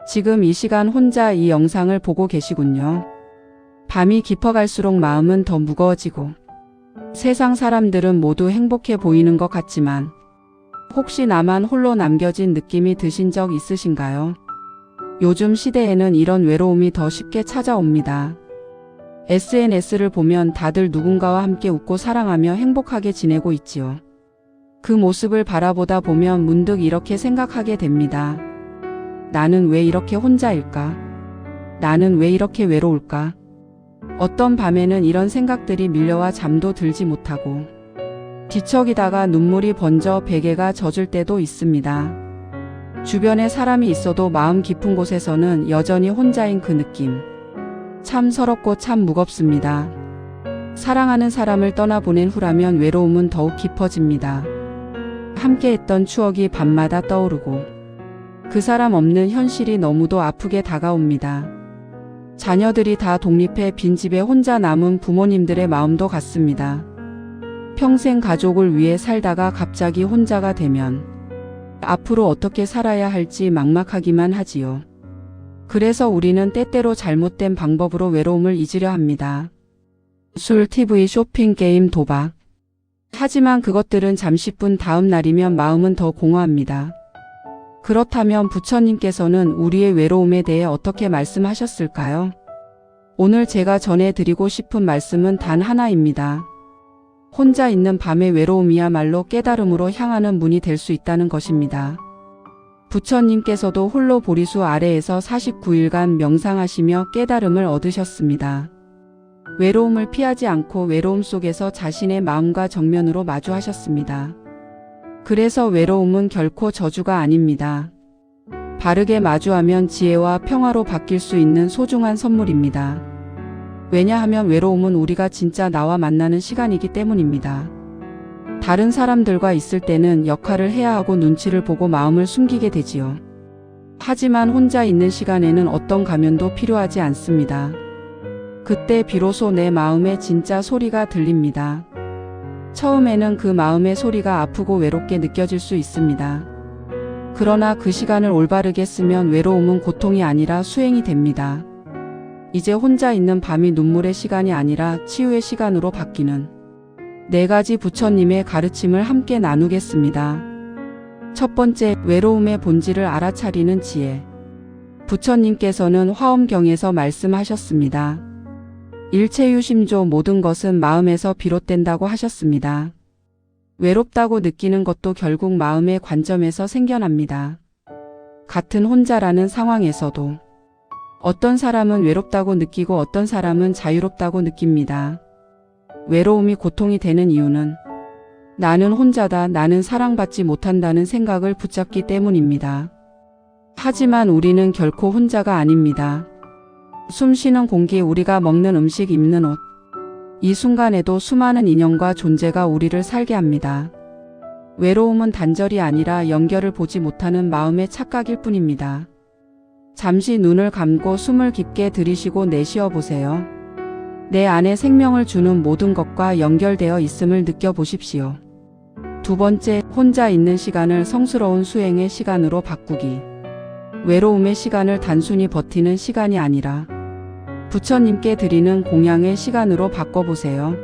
지금 이 시간 혼자 이 영상을 보고 계시군요. 밤이 깊어갈수록 마음은 더 무거워지고 세상 사람들은 모두 행복해 보이는 것 같지만 혹시 나만 홀로 남겨진 느낌이 드신 적 있으신가요? 요즘 시대에는 이런 외로움이 더 쉽게 찾아옵니다. SNS를 보면 다들 누군가와 함께 웃고 사랑하며 행복하게 지내고 있지요. 그 모습을 바라보다 보면 문득 이렇게 생각하게 됩니다. 나는 왜 이렇게 혼자일까? 나는 왜 이렇게 외로울까? 어떤 밤에는 이런 생각들이 밀려와 잠도 들지 못하고 뒤척이다가 눈물이 번져 베개가 젖을 때도 있습니다. 주변에 사람이 있어도 마음 깊은 곳에서는 여전히 혼자인 그 느낌. 참 서럽고 참 무겁습니다. 사랑하는 사람을 떠나보낸 후라면 외로움은 더욱 깊어집니다. 함께했던 추억이 밤마다 떠오르고 그 사람 없는 현실이 너무도 아프게 다가옵니다. 자녀들이 다 독립해 빈집에 혼자 남은 부모님들의 마음도 같습니다. 평생 가족을 위해 살다가 갑자기 혼자가 되면 앞으로 어떻게 살아야 할지 막막하기만 하지요. 그래서 우리는 때때로 잘못된 방법으로 외로움을 잊으려 합니다. 술, TV, 쇼핑, 게임, 도박. 하지만 그것들은 잠시뿐 다음 날이면 마음은 더 공허합니다. 그렇다면 부처님께서는 우리의 외로움에 대해 어떻게 말씀하셨을까요? 오늘 제가 전해드리고 싶은 말씀은 단 하나입니다. 혼자 있는 밤의 외로움이야말로 깨달음으로 향하는 문이 될 수 있다는 것입니다. 부처님께서도 홀로 보리수 아래에서 49일간 명상하시며 깨달음을 얻으셨습니다. 외로움을 피하지 않고 외로움 속에서 자신의 마음과 정면으로 마주하셨습니다. 그래서 외로움은 결코 저주가 아닙니다. 바르게 마주하면 지혜와 평화로 바뀔 수 있는 소중한 선물입니다. 왜냐하면 외로움은 우리가 진짜 나와 만나는 시간이기 때문입니다. 다른 사람들과 있을 때는 역할을 해야 하고 눈치를 보고 마음을 숨기게 되지요. 하지만 혼자 있는 시간에는 어떤 가면도 필요하지 않습니다. 그때 비로소 내 마음의 진짜 소리가 들립니다. 처음에는 그 마음의 소리가 아프고 외롭게 느껴질 수 있습니다. 그러나 그 시간을 올바르게 쓰면 외로움은 고통이 아니라 수행이 됩니다. 이제 혼자 있는 밤이 눈물의 시간이 아니라 치유의 시간으로 바뀌는 4가지 부처님의 가르침을 함께 나누겠습니다. 첫 번째, 외로움의 본질을 알아차리는 지혜. 부처님께서는 화엄경에서 말씀하셨습니다. 일체유심조 모든 것은 마음에서 비롯된다고 하셨습니다. 외롭다고 느끼는 것도 결국 마음의 관점에서 생겨납니다. 같은 혼자라는 상황에서도 어떤 사람은 외롭다고 느끼고 어떤 사람은 자유롭다고 느낍니다. 외로움이 고통이 되는 이유는 나는 혼자다, 나는 사랑받지 못한다는 생각을 붙잡기 때문입니다. 하지만 우리는 결코 혼자가 아닙니다. 숨 쉬는 공기, 우리가 먹는 음식, 입는 옷, 이 순간에도 수많은 인연과 존재가 우리를 살게 합니다. 외로움은 단절이 아니라 연결을 보지 못하는 마음의 착각일 뿐입니다. 잠시 눈을 감고 숨을 깊게 들이쉬고 내쉬어 보세요. 내 안에 생명을 주는 모든 것과 연결되어 있음을 느껴보십시오. 두 번째, 혼자 있는 시간을 성스러운 수행의 시간으로 바꾸기. 외로움의 시간을 단순히 버티는 시간이 아니라 부처님께 드리는 공양의 시간으로 바꿔보세요.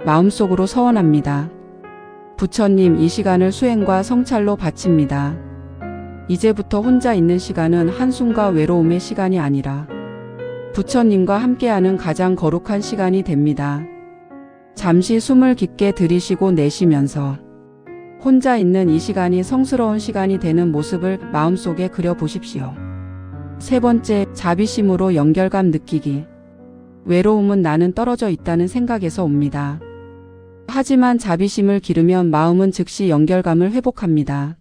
마음속으로 서원합니다. 부처님, 이 시간을 수행과 성찰로 바칩니다. 이제부터 혼자 있는 시간은 한숨과 외로움의 시간이 아니라 부처님과 함께하는 가장 거룩한 시간이 됩니다. 잠시 숨을 깊게 들이쉬고 내쉬면서 혼자 있는 이 시간이 성스러운 시간이 되는 모습을 마음속에 그려보십시오. 세 번째, 자비심으로 연결감 느끼기. 외로움은 나는 떨어져 있다는 생각에서 옵니다. 하지만 자비심을 기르면 마음은 즉시 연결감을 회복합니다.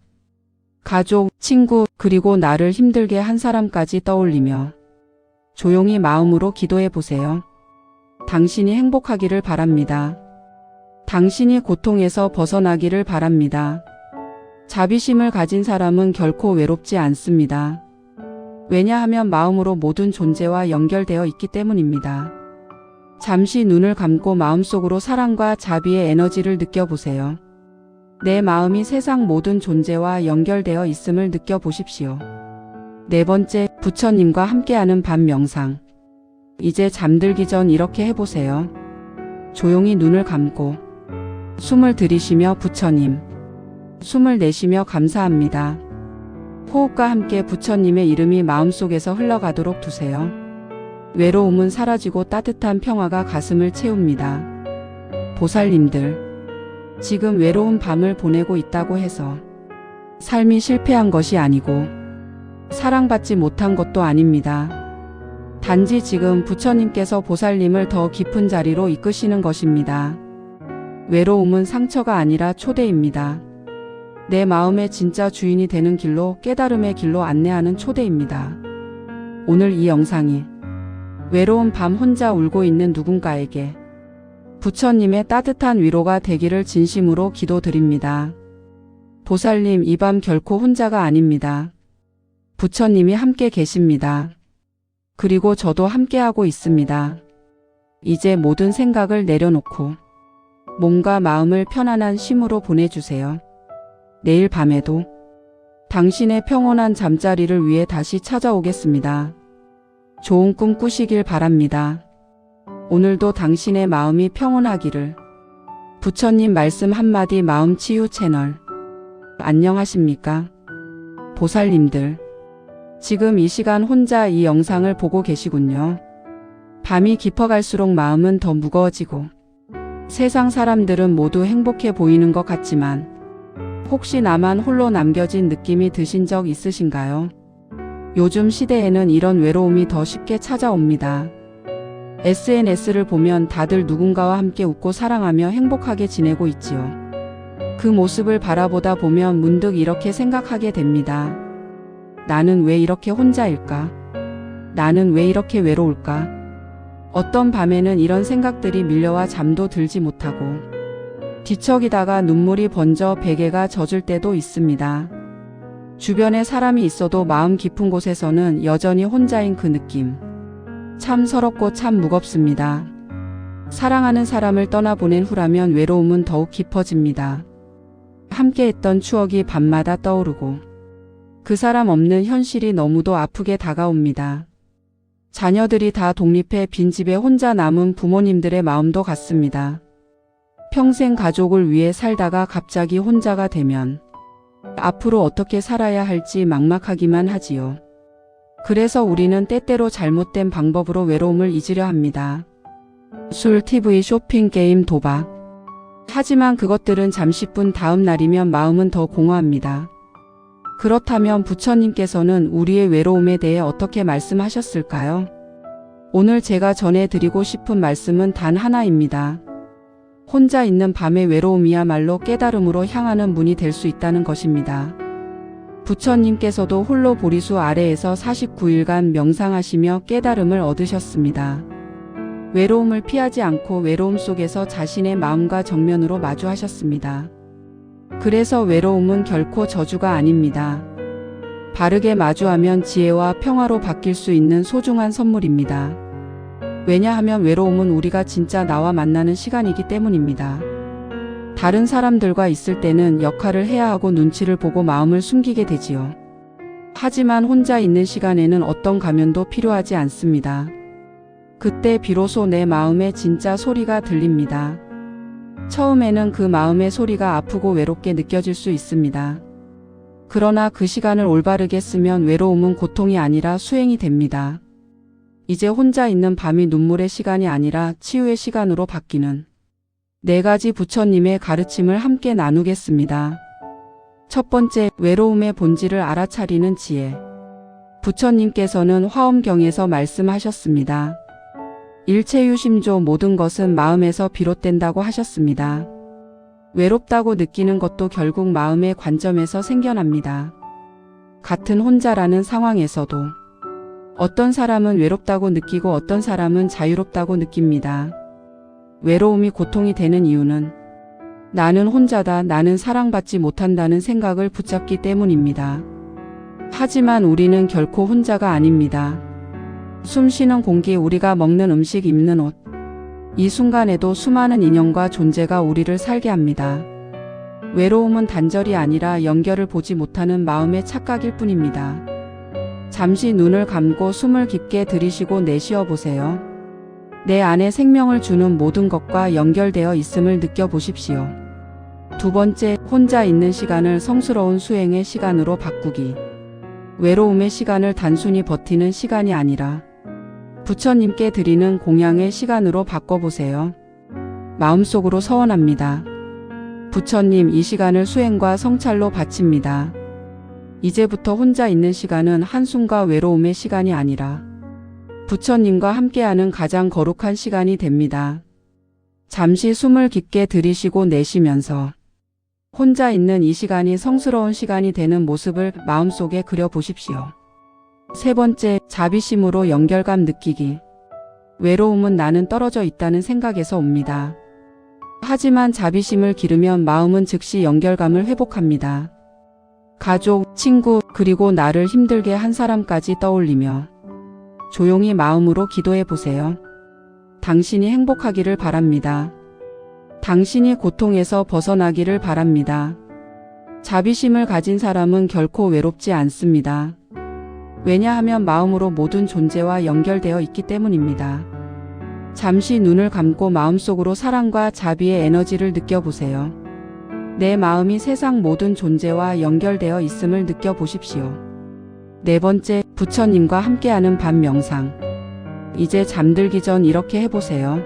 가족, 친구, 그리고 나를 힘들게 한 사람까지 떠올리며 조용히 마음으로 기도해 보세요. 당신이 행복하기를 바랍니다. 당신이 고통에서 벗어나기를 바랍니다. 자비심을 가진 사람은 결코 외롭지 않습니다. 왜냐하면 마음으로 모든 존재와 연결되어 있기 때문입니다. 잠시 눈을 감고 마음속으로 사랑과 자비의 에너지를 느껴보세요. 내 마음이 세상 모든 존재와 연결되어 있음을 느껴보십시오. 네 번째, 부처님과 함께하는 밤 명상. 이제 잠들기 전 이렇게 해보세요. 조용히 눈을 감고 숨을 들이쉬며 부처님, 숨을 내쉬며 감사합니다. 호흡과 함께 부처님의 이름이 마음속에서 흘러가도록 두세요. 외로움은 사라지고 따뜻한 평화가 가슴을 채웁니다. 보살님들, 지금 외로운 밤을 보내고 있다고 해서 삶이 실패한 것이 아니고 사랑받지 못한 것도 아닙니다. 단지 지금 부처님께서 보살님을 더 깊은 자리로 이끄시는 것입니다. 외로움은 상처가 아니라 초대입니다. 내 마음의 진짜 주인이 되는 길로, 깨달음의 길로 안내하는 초대입니다. 오늘 이 영상이 외로운 밤 혼자 울고 있는 누군가에게 부처님의 따뜻한 위로가 되기를 진심으로 기도드립니다. 보살님, 이 밤 결코 혼자가 아닙니다. 부처님이 함께 계십니다. 그리고 저도 함께하고 있습니다. 이제 모든 생각을 내려놓고 몸과 마음을 편안한 쉼으로 보내주세요. 내일 밤에도 당신의 평온한 잠자리를 위해 다시 찾아오겠습니다. 좋은 꿈 꾸시길 바랍니다. 오늘도 당신의 마음이 평온하기를. 부처님 말씀 한마디 마음치유 채널. 안녕하십니까? 보살님들, 지금 이 시간 혼자 이 영상을 보고 계시군요. 밤이 깊어갈수록 마음은 더 무거워지고 세상 사람들은 모두 행복해 보이는 것 같지만 혹시 나만 홀로 남겨진 느낌이 드신 적 있으신가요? 요즘 시대에는 이런 외로움이 더 쉽게 찾아옵니다. SNS를 보면 다들 누군가와 함께 웃고 사랑하며 행복하게 지내고 있지요. 그 모습을 바라보다 보면 문득 이렇게 생각하게 됩니다. 나는 왜 이렇게 혼자일까? 나는 왜 이렇게 외로울까? 어떤 밤에는 이런 생각들이 밀려와 잠도 들지 못하고 뒤척이다가 눈물이 번져 베개가 젖을 때도 있습니다. 주변에 사람이 있어도 마음 깊은 곳에서는 여전히 혼자인 그 느낌. 참 서럽고 참 무겁습니다. 사랑하는 사람을 떠나보낸 후라면 외로움은 더욱 깊어집니다. 함께했던 추억이 밤마다 떠오르고 그 사람 없는 현실이 너무도 아프게 다가옵니다. 자녀들이 다 독립해 빈집에 혼자 남은 부모님들의 마음도 같습니다. 평생 가족을 위해 살다가 갑자기 혼자가 되면 앞으로 어떻게 살아야 할지 막막하기만 하지요. 그래서 우리는 때때로 잘못된 방법으로 외로움을 잊으려 합니다. 술, TV, 쇼핑, 게임, 도박. 하지만 그것들은 잠시뿐 다음 날이면 마음은 더 공허합니다. 그렇다면 부처님께서는 우리의 외로움에 대해 어떻게 말씀하셨을까요? 오늘 제가 전해드리고 싶은 말씀은 단 하나입니다. 혼자 있는 밤의 외로움이야말로 깨달음으로 향하는 문이 될 수 있다는 것입니다. 부처님께서도 홀로 보리수 아래에서 49일간 명상하시며 깨달음을 얻으셨습니다. 외로움을 피하지 않고 외로움 속에서 자신의 마음과 정면으로 마주하셨습니다. 그래서 외로움은 결코 저주가 아닙니다. 바르게 마주하면 지혜와 평화로 바뀔 수 있는 소중한 선물입니다. 왜냐하면 외로움은 우리가 진짜 나와 만나는 시간이기 때문입니다. 다른 사람들과 있을 때는 역할을 해야 하고 눈치를 보고 마음을 숨기게 되지요. 하지만 혼자 있는 시간에는 어떤 가면도 필요하지 않습니다. 그때 비로소 내 마음의 진짜 소리가 들립니다. 처음에는 그 마음의 소리가 아프고 외롭게 느껴질 수 있습니다. 그러나 그 시간을 올바르게 쓰면 외로움은 고통이 아니라 수행이 됩니다. 이제 혼자 있는 밤이 눈물의 시간이 아니라 치유의 시간으로 바뀌는 4가지 부처님의 가르침을 함께 나누겠습니다. 첫 번째, 외로움의 본질을 알아차리는 지혜. 부처님께서는 화엄경에서 말씀하셨습니다. 일체유심조 모든 것은 마음에서 비롯된다고 하셨습니다. 외롭다고 느끼는 것도 결국 마음의 관점에서 생겨납니다. 같은 혼자라는 상황에서도 어떤 사람은 외롭다고 느끼고 어떤 사람은 자유롭다고 느낍니다. 외로움이 고통이 되는 이유는 나는 혼자다, 나는 사랑받지 못한다는 생각을 붙잡기 때문입니다. 하지만 우리는 결코 혼자가 아닙니다. 숨 쉬는 공기, 우리가 먹는 음식, 입는 옷. 이 순간에도 수많은 인연과 존재가 우리를 살게 합니다. 외로움은 단절이 아니라 연결을 보지 못하는 마음의 착각일 뿐입니다. 잠시 눈을 감고 숨을 깊게 들이쉬고 내쉬어 보세요. 내 안에 생명을 주는 모든 것과 연결되어 있음을 느껴보십시오. 두 번째, 혼자 있는 시간을 성스러운 수행의 시간으로 바꾸기. 외로움의 시간을 단순히 버티는 시간이 아니라 부처님께 드리는 공양의 시간으로 바꿔보세요. 마음속으로 서원합니다. 부처님, 이 시간을 수행과 성찰로 바칩니다. 이제부터 혼자 있는 시간은 한숨과 외로움의 시간이 아니라 부처님과 함께하는 가장 거룩한 시간이 됩니다. 잠시 숨을 깊게 들이쉬고 내쉬면서 혼자 있는 이 시간이 성스러운 시간이 되는 모습을 마음속에 그려보십시오. 세 번째, 자비심으로 연결감 느끼기. 외로움은 나는 떨어져 있다는 생각에서 옵니다. 하지만 자비심을 기르면 마음은 즉시 연결감을 회복합니다. 가족, 친구, 그리고 나를 힘들게 한 사람까지 떠올리며 조용히 마음으로 기도해 보세요. 당신이 행복하기를 바랍니다. 당신이 고통에서 벗어나기를 바랍니다. 자비심을 가진 사람은 결코 외롭지 않습니다. 왜냐하면 마음으로 모든 존재와 연결되어 있기 때문입니다. 잠시 눈을 감고 마음속으로 사랑과 자비의 에너지를 느껴보세요. 내 마음이 세상 모든 존재와 연결되어 있음을 느껴보십시오. 네 번째, 부처님과 함께하는 밤 명상. 이제 잠들기 전 이렇게 해보세요.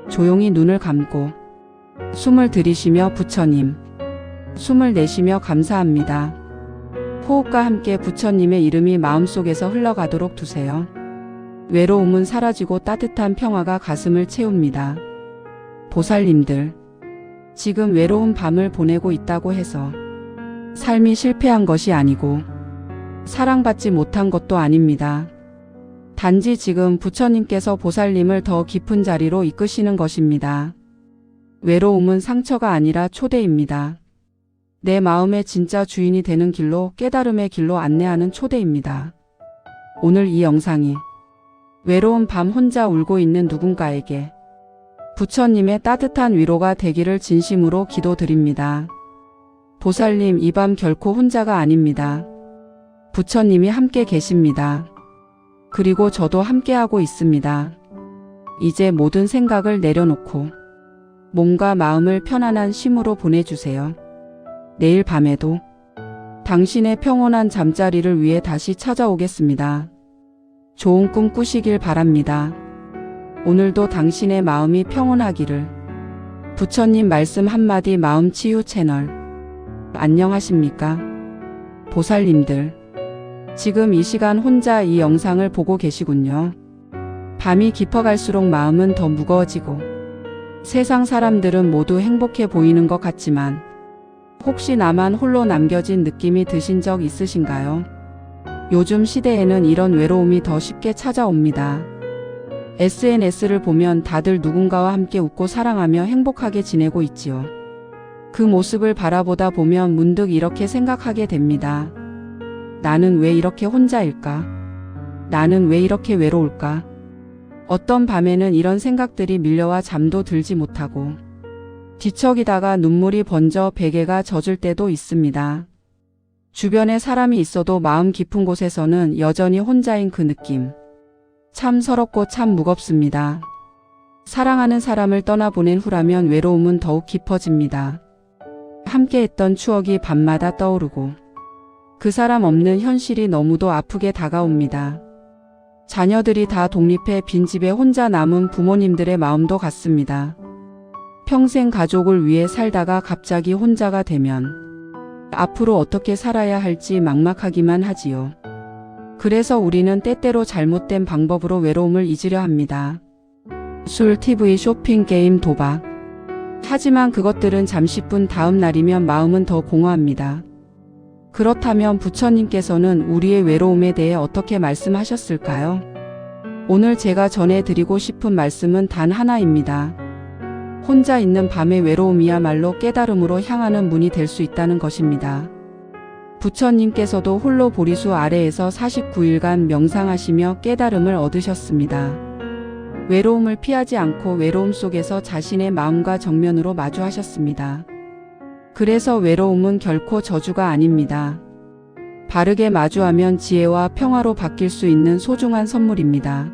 조용히 눈을 감고 숨을 들이쉬며 부처님, 숨을 내쉬며 감사합니다. 호흡과 함께 부처님의 이름이 마음속에서 흘러가도록 두세요. 외로움은 사라지고 따뜻한 평화가 가슴을 채웁니다. 보살님들, 지금 외로운 밤을 보내고 있다고 해서 삶이 실패한 것이 아니고 사랑받지 못한 것도 아닙니다. 단지 지금 부처님께서 보살님을 더 깊은 자리로 이끄시는 것입니다. 외로움은 상처가 아니라 초대입니다. 내 마음의 진짜 주인이 되는 길로, 깨달음의 길로 안내하는 초대입니다. 오늘 이 영상이 외로운 밤 혼자 울고 있는 누군가에게 부처님의 따뜻한 위로가 되기를 진심으로 기도드립니다. 보살님, 이 밤 결코 혼자가 아닙니다. 부처님이 함께 계십니다. 그리고 저도 함께하고 있습니다. 이제 모든 생각을 내려놓고 몸과 마음을 편안한 쉼으로 보내주세요. 내일 밤에도 당신의 평온한 잠자리를 위해 다시 찾아오겠습니다. 좋은 꿈 꾸시길 바랍니다. 오늘도 당신의 마음이 평온하기를. 부처님 말씀 한마디 마음치유 채널. 안녕하십니까? 보살님들. 지금 이 시간 혼자 이 영상을 보고 계시군요. 밤이 깊어갈수록 마음은 더 무거워지고 세상 사람들은 모두 행복해 보이는 것 같지만 혹시 나만 홀로 남겨진 느낌이 드신 적 있으신가요? 요즘 시대에는 이런 외로움이 더 쉽게 찾아옵니다. SNS를 보면 다들 누군가와 함께 웃고 사랑하며 행복하게 지내고 있지요. 그 모습을 바라보다 보면 문득 이렇게 생각하게 됩니다. 나는 왜 이렇게 혼자일까? 나는 왜 이렇게 외로울까? 어떤 밤에는 이런 생각들이 밀려와 잠도 들지 못하고 뒤척이다가 눈물이 번져 베개가 젖을 때도 있습니다. 주변에 사람이 있어도 마음 깊은 곳에서는 여전히 혼자인 그 느낌. 참 서럽고 참 무겁습니다. 사랑하는 사람을 떠나보낸 후라면 외로움은 더욱 깊어집니다. 함께했던 추억이 밤마다 떠오르고 그 사람 없는 현실이 너무도 아프게 다가옵니다. 자녀들이 다 독립해 빈집에 혼자 남은 부모님들의 마음도 같습니다. 평생 가족을 위해 살다가 갑자기 혼자가 되면 앞으로 어떻게 살아야 할지 막막하기만 하지요. 그래서 우리는 때때로 잘못된 방법으로 외로움을 잊으려 합니다. 술, TV, 쇼핑, 게임, 도박. 하지만 그것들은 잠시뿐 다음 날이면 마음은 더 공허합니다. 그렇다면 부처님께서는 우리의 외로움에 대해 어떻게 말씀하셨을까요? 오늘 제가 전해드리고 싶은 말씀은 단 하나입니다. 혼자 있는 밤의 외로움이야말로 깨달음으로 향하는 문이 될 수 있다는 것입니다. 부처님께서도 홀로 보리수 아래에서 49일간 명상하시며 깨달음을 얻으셨습니다. 외로움을 피하지 않고 외로움 속에서 자신의 마음과 정면으로 마주하셨습니다. 그래서 외로움은 결코 저주가 아닙니다. 바르게 마주하면 지혜와 평화로 바뀔 수 있는 소중한 선물입니다.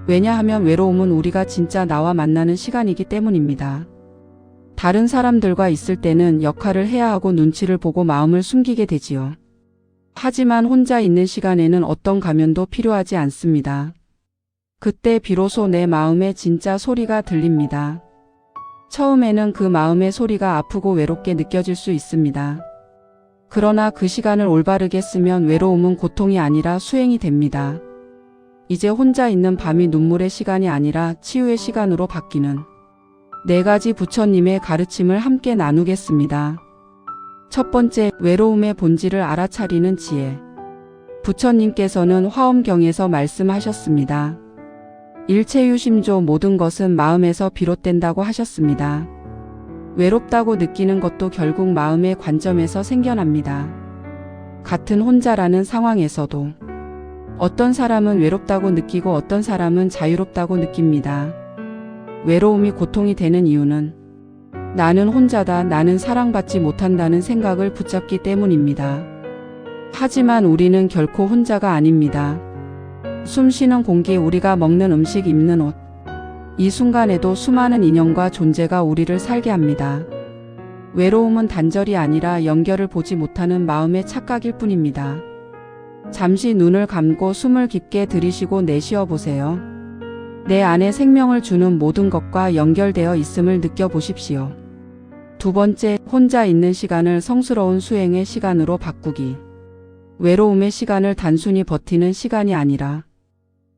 왜냐하면 외로움은 우리가 진짜 나와 만나는 시간이기 때문입니다. 다른 사람들과 있을 때는 역할을 해야 하고 눈치를 보고 마음을 숨기게 되지요. 하지만 혼자 있는 시간에는 어떤 가면도 필요하지 않습니다. 그때 비로소 내 마음의 진짜 소리가 들립니다. 처음에는 그 마음의 소리가 아프고 외롭게 느껴질 수 있습니다. 그러나 그 시간을 올바르게 쓰면 외로움은 고통이 아니라 수행이 됩니다. 이제 혼자 있는 밤이 눈물의 시간이 아니라 치유의 시간으로 바뀌는 4가지 부처님의 가르침을 함께 나누겠습니다. 첫 번째, 외로움의 본질을 알아차리는 지혜. 부처님께서는 화엄경에서 말씀하셨습니다. 일체유심조, 모든 것은 마음에서 비롯된다고 하셨습니다. 외롭다고 느끼는 것도 결국 마음의 관점에서 생겨납니다. 같은 혼자라는 상황에서도 어떤 사람은 외롭다고 느끼고 어떤 사람은 자유롭다고 느낍니다. 외로움이 고통이 되는 이유는 나는 혼자다, 나는 사랑받지 못한다는 생각을 붙잡기 때문입니다. 하지만 우리는 결코 혼자가 아닙니다. 숨 쉬는 공기, 우리가 먹는 음식, 입는 옷. 이 순간에도 수많은 인연과 존재가 우리를 살게 합니다. 외로움은 단절이 아니라 연결을 보지 못하는 마음의 착각일 뿐입니다. 잠시 눈을 감고 숨을 깊게 들이쉬고 내쉬어 보세요. 내 안에 생명을 주는 모든 것과 연결되어 있음을 느껴보십시오. 두 번째, 혼자 있는 시간을 성스러운 수행의 시간으로 바꾸기. 외로움의 시간을 단순히 버티는 시간이 아니라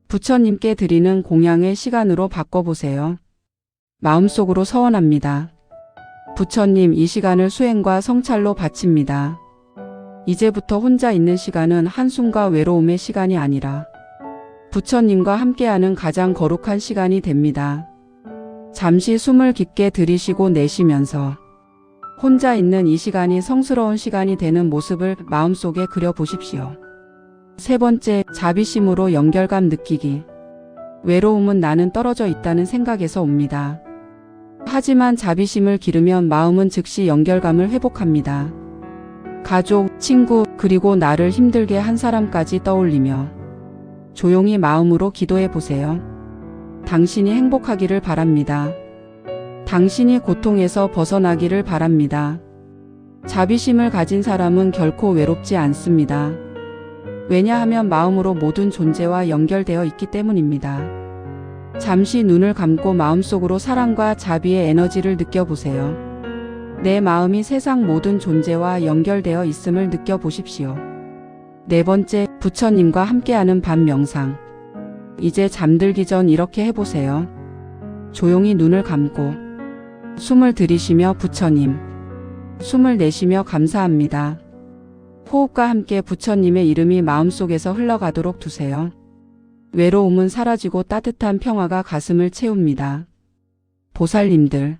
부처님께 드리는 공양의 시간으로 바꿔보세요. 마음속으로 서원합니다. 부처님, 이 시간을 수행과 성찰로 바칩니다. 이제부터 혼자 있는 시간은 한숨과 외로움의 시간이 아니라 부처님과 함께하는 가장 거룩한 시간이 됩니다. 잠시 숨을 깊게 들이쉬고 내쉬면서 혼자 있는 이 시간이 성스러운 시간이 되는 모습을 마음속에 그려보십시오. 세 번째, 자비심으로 연결감 느끼기. 외로움은 나는 떨어져 있다는 생각에서 옵니다. 하지만 자비심을 기르면 마음은 즉시 연결감을 회복합니다. 가족, 친구, 그리고 나를 힘들게 한 사람까지 떠올리며 조용히 마음으로 기도해 보세요. 당신이 행복하기를 바랍니다. 당신이 고통에서 벗어나기를 바랍니다. 자비심을 가진 사람은 결코 외롭지 않습니다. 왜냐하면 마음으로 모든 존재와 연결되어 있기 때문입니다. 잠시 눈을 감고 마음속으로 사랑과 자비의 에너지를 느껴보세요. 내 마음이 세상 모든 존재와 연결되어 있음을 느껴보십시오. 네 번째, 부처님과 함께하는 밤 명상. 이제 잠들기 전 이렇게 해보세요. 조용히 눈을 감고 숨을 들이쉬며 부처님, 숨을 내쉬며 감사합니다. 호흡과 함께 부처님의 이름이 마음속에서 흘러가도록 두세요. 외로움은 사라지고 따뜻한 평화가 가슴을 채웁니다. 보살님들,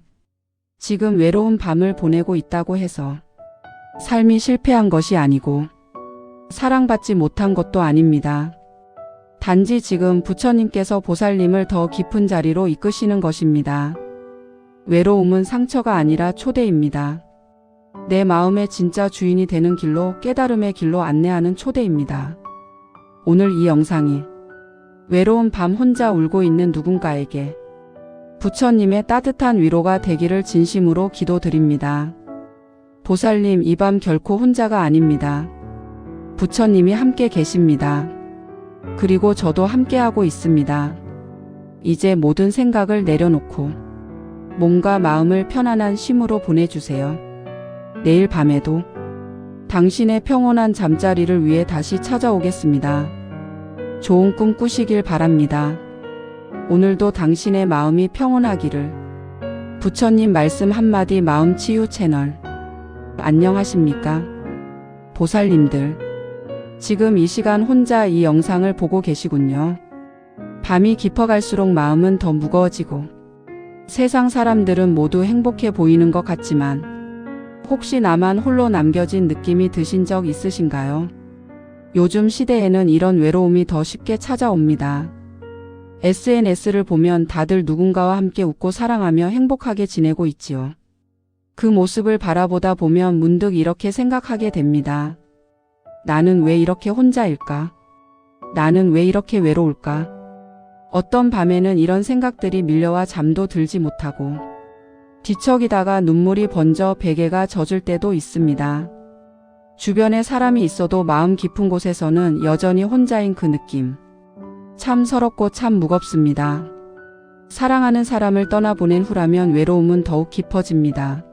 지금 외로운 밤을 보내고 있다고 해서 삶이 실패한 것이 아니고 사랑받지 못한 것도 아닙니다. 단지 지금 부처님께서 보살님을 더 깊은 자리로 이끄시는 것입니다. 외로움은 상처가 아니라 초대입니다. 내 마음의 진짜 주인이 되는 길로, 깨달음의 길로 안내하는 초대입니다. 오늘 이 영상이 외로운 밤 혼자 울고 있는 누군가에게 부처님의 따뜻한 위로가 되기를 진심으로 기도드립니다. 보살님, 이 밤 결코 혼자가 아닙니다. 부처님이 함께 계십니다. 그리고 저도 함께하고 있습니다. 이제 모든 생각을 내려놓고 몸과 마음을 편안한 쉼으로 보내주세요. 내일 밤에도 당신의 평온한 잠자리를 위해 다시 찾아오겠습니다. 좋은 꿈 꾸시길 바랍니다. 오늘도 당신의 마음이 평온하기를. 부처님 말씀 한마디 마음치유 채널. 안녕하십니까? 보살님들, 지금 이 시간 혼자 이 영상을 보고 계시군요. 밤이 깊어갈수록 마음은 더 무거워지고 세상 사람들은 모두 행복해 보이는 것 같지만 혹시 나만 홀로 남겨진 느낌이 드신 적 있으신가요? 요즘 시대에는 이런 외로움이 더 쉽게 찾아옵니다. SNS를 보면 다들 누군가와 함께 웃고 사랑하며 행복하게 지내고 있지요. 그 모습을 바라보다 보면 문득 이렇게 생각하게 됩니다. 나는 왜 이렇게 혼자일까? 나는 왜 이렇게 외로울까? 어떤 밤에는 이런 생각들이 밀려와 잠도 들지 못하고 뒤척이다가 눈물이 번져 베개가 젖을 때도 있습니다. 주변에 사람이 있어도 마음 깊은 곳에서는 여전히 혼자인 그 느낌. 참 서럽고 참 무겁습니다. 사랑하는 사람을 떠나보낸 후라면 외로움은 더욱 깊어집니다.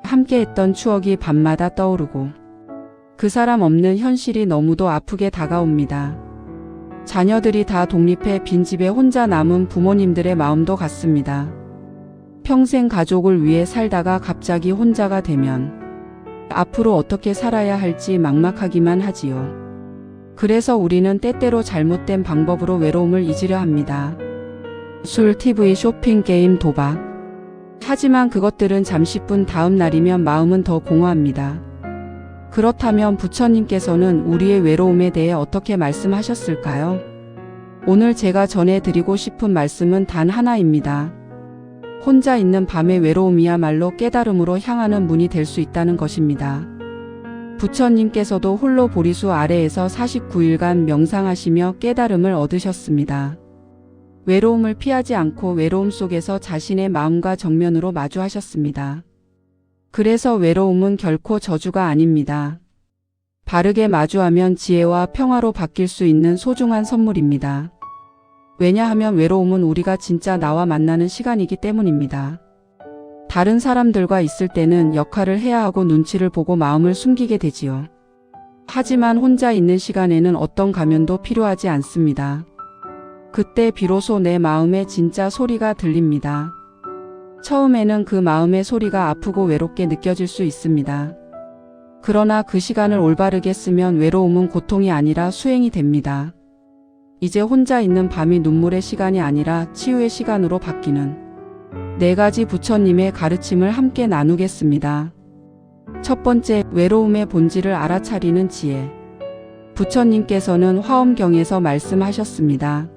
함께했던 추억이 밤마다 떠오르고 그 사람 없는 현실이 너무도 아프게 다가옵니다. 자녀들이 다 독립해 빈집에 혼자 남은 부모님들의 마음도 같습니다. 평생 가족을 위해 살다가 갑자기 혼자가 되면 앞으로 어떻게 살아야 할지 막막하기만 하지요. 그래서 우리는 때때로 잘못된 방법으로 외로움을 잊으려 합니다. 술, TV, 쇼핑, 게임, 도박. 하지만 그것들은 잠시뿐, 다음 날이면 마음은 더 공허합니다. 그렇다면 부처님께서는 우리의 외로움에 대해 어떻게 말씀하셨을까요? 오늘 제가 전해드리고 싶은 말씀은 단 하나입니다. 혼자 있는 밤의 외로움이야말로 깨달음으로 향하는 문이 될 수 있다는 것입니다. 부처님께서도 홀로 보리수 아래에서 49일간 명상하시며 깨달음을 얻으셨습니다. 외로움을 피하지 않고 외로움 속에서 자신의 마음과 정면으로 마주하셨습니다. 그래서 외로움은 결코 저주가 아닙니다. 바르게 마주하면 지혜와 평화로 바뀔 수 있는 소중한 선물입니다. 왜냐하면 외로움은 우리가 진짜 나와 만나는 시간이기 때문입니다. 다른 사람들과 있을 때는 역할을 해야 하고 눈치를 보고 마음을 숨기게 되지요. 하지만 혼자 있는 시간에는 어떤 가면도 필요하지 않습니다. 그때 비로소 내 마음의 진짜 소리가 들립니다. 처음에는 그 마음의 소리가 아프고 외롭게 느껴질 수 있습니다. 그러나 그 시간을 올바르게 쓰면 외로움은 고통이 아니라 수행이 됩니다. 이제 혼자 있는 밤이 눈물의 시간이 아니라 치유의 시간으로 바뀌는 4가지 부처님의 가르침을 함께 나누겠습니다. 첫 번째, 외로움의 본질을 알아차리는 지혜. 부처님께서는 화엄경에서 말씀하셨습니다.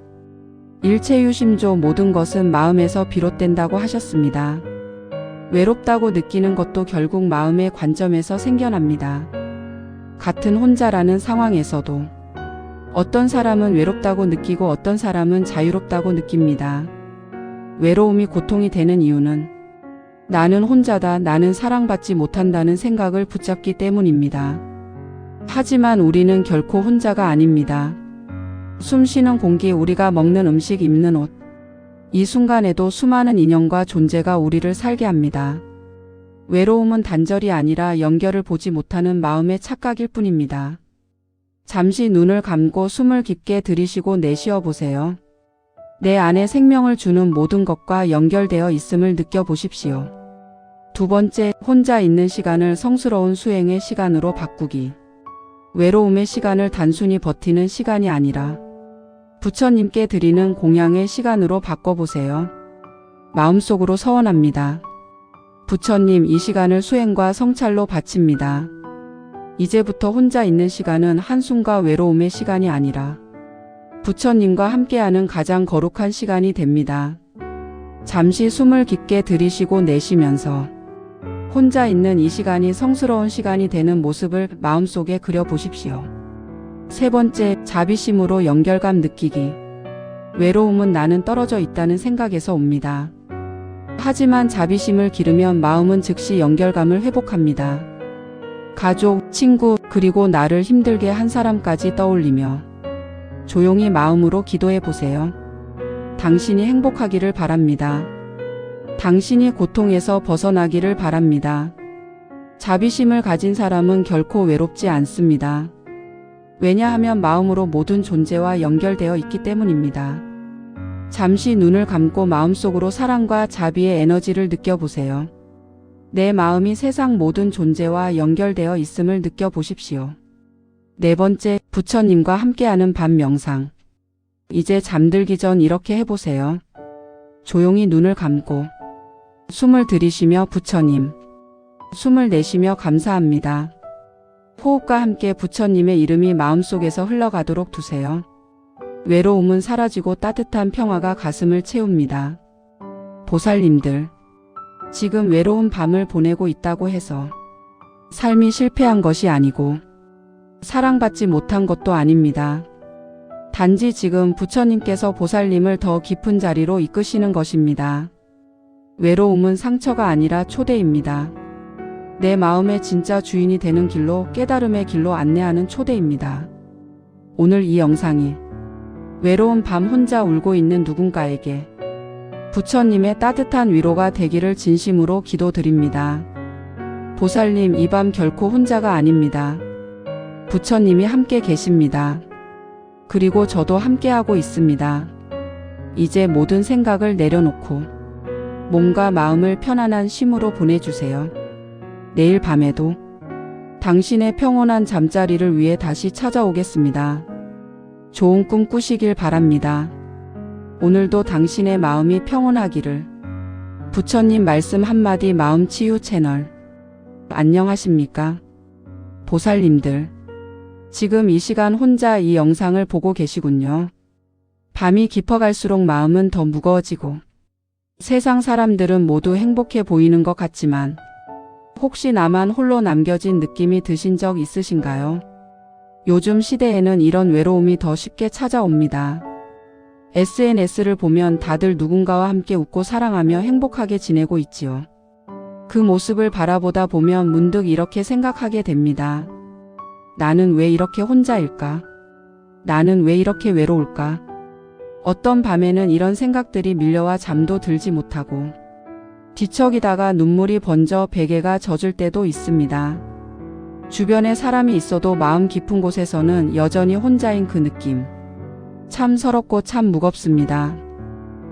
일체유심조 모든 것은 마음에서 비롯된다고 하셨습니다. 외롭다고 느끼는 것도 결국 마음의 관점에서 생겨납니다. 같은 혼자라는 상황에서도 어떤 사람은 외롭다고 느끼고 어떤 사람은 자유롭다고 느낍니다. 외로움이 고통이 되는 이유는 나는 혼자다, 나는 사랑받지 못한다는 생각을 붙잡기 때문입니다. 하지만 우리는 결코 혼자가 아닙니다. 숨 쉬는 공기, 우리가 먹는 음식, 입는 옷, 이 순간에도 수많은 인연과 존재가 우리를 살게 합니다. 외로움은 단절이 아니라 연결을 보지 못하는 마음의 착각일 뿐입니다. 잠시 눈을 감고 숨을 깊게 들이쉬고 내쉬어 보세요. 내 안에 생명을 주는 모든 것과 연결되어 있음을 느껴보십시오. 두 번째, 혼자 있는 시간을 성스러운 수행의 시간으로 바꾸기. 외로움의 시간을 단순히 버티는 시간이 아니라 부처님께 드리는 공양의 시간으로 바꿔보세요. 마음속으로 서원합니다. 부처님, 이 시간을 수행과 성찰로 바칩니다. 이제부터 혼자 있는 시간은 한숨과 외로움의 시간이 아니라 부처님과 함께하는 가장 거룩한 시간이 됩니다. 잠시 숨을 깊게 들이쉬고 내쉬면서 혼자 있는 이 시간이 성스러운 시간이 되는 모습을 마음속에 그려보십시오. 세 번째, 자비심으로 연결감 느끼기. 외로움은 나는 떨어져 있다는 생각에서 옵니다. 하지만 자비심을 기르면 마음은 즉시 연결감을 회복합니다. 가족, 친구, 그리고 나를 힘들게 한 사람까지 떠올리며 조용히 마음으로 기도해 보세요. 당신이 행복하기를 바랍니다. 당신이 고통에서 벗어나기를 바랍니다. 자비심을 가진 사람은 결코 외롭지 않습니다. 왜냐하면 마음으로 모든 존재와 연결되어 있기 때문입니다. 잠시 눈을 감고 마음속으로 사랑과 자비의 에너지를 느껴보세요. 내 마음이 세상 모든 존재와 연결되어 있음을 느껴보십시오. 네 번째, 부처님과 함께하는 밤 명상. 이제 잠들기 전 이렇게 해보세요. 조용히 눈을 감고 숨을 들이쉬며 부처님, 숨을 내쉬며 감사합니다. 호흡과 함께 부처님의 이름이 마음속에서 흘러가도록 두세요. 외로움은 사라지고 따뜻한 평화가 가슴을 채웁니다. 보살님들, 지금 외로운 밤을 보내고 있다고 해서 삶이 실패한 것이 아니고 사랑받지 못한 것도 아닙니다. 단지 지금 부처님께서 보살님을 더 깊은 자리로 이끄시는 것입니다. 외로움은 상처가 아니라 초대입니다. 내 마음의 진짜 주인이 되는 길로, 깨달음의 길로 안내하는 초대입니다. 오늘 이 영상이 외로운 밤 혼자 울고 있는 누군가에게 부처님의 따뜻한 위로가 되기를 진심으로 기도드립니다. 보살님, 이 밤 결코 혼자가 아닙니다. 부처님이 함께 계십니다. 그리고 저도 함께하고 있습니다. 이제 모든 생각을 내려놓고 몸과 마음을 편안한 쉼으로 보내주세요. 내일 밤에도 당신의 평온한 잠자리를 위해 다시 찾아오겠습니다. 좋은 꿈 꾸시길 바랍니다. 오늘도 당신의 마음이 평온하기를. 부처님 말씀 한마디 마음치유 채널. 안녕하십니까? 보살님들. 지금 이 시간 혼자 이 영상을 보고 계시군요. 밤이 깊어갈수록 마음은 더 무거워지고 세상 사람들은 모두 행복해 보이는 것 같지만 혹시 나만 홀로 남겨진 느낌이 드신 적 있으신가요? 요즘 시대에는 이런 외로움이 더 쉽게 찾아옵니다. SNS를 보면 다들 누군가와 함께 웃고 사랑하며 행복하게 지내고 있지요. 그 모습을 바라보다 보면 문득 이렇게 생각하게 됩니다. 나는 왜 이렇게 혼자일까? 나는 왜 이렇게 외로울까? 어떤 밤에는 이런 생각들이 밀려와 잠도 들지 못하고 뒤척이다가 눈물이 번져 베개가 젖을 때도 있습니다. 주변에 사람이 있어도 마음 깊은 곳에서는 여전히 혼자인 그 느낌. 참 서럽고 참 무겁습니다.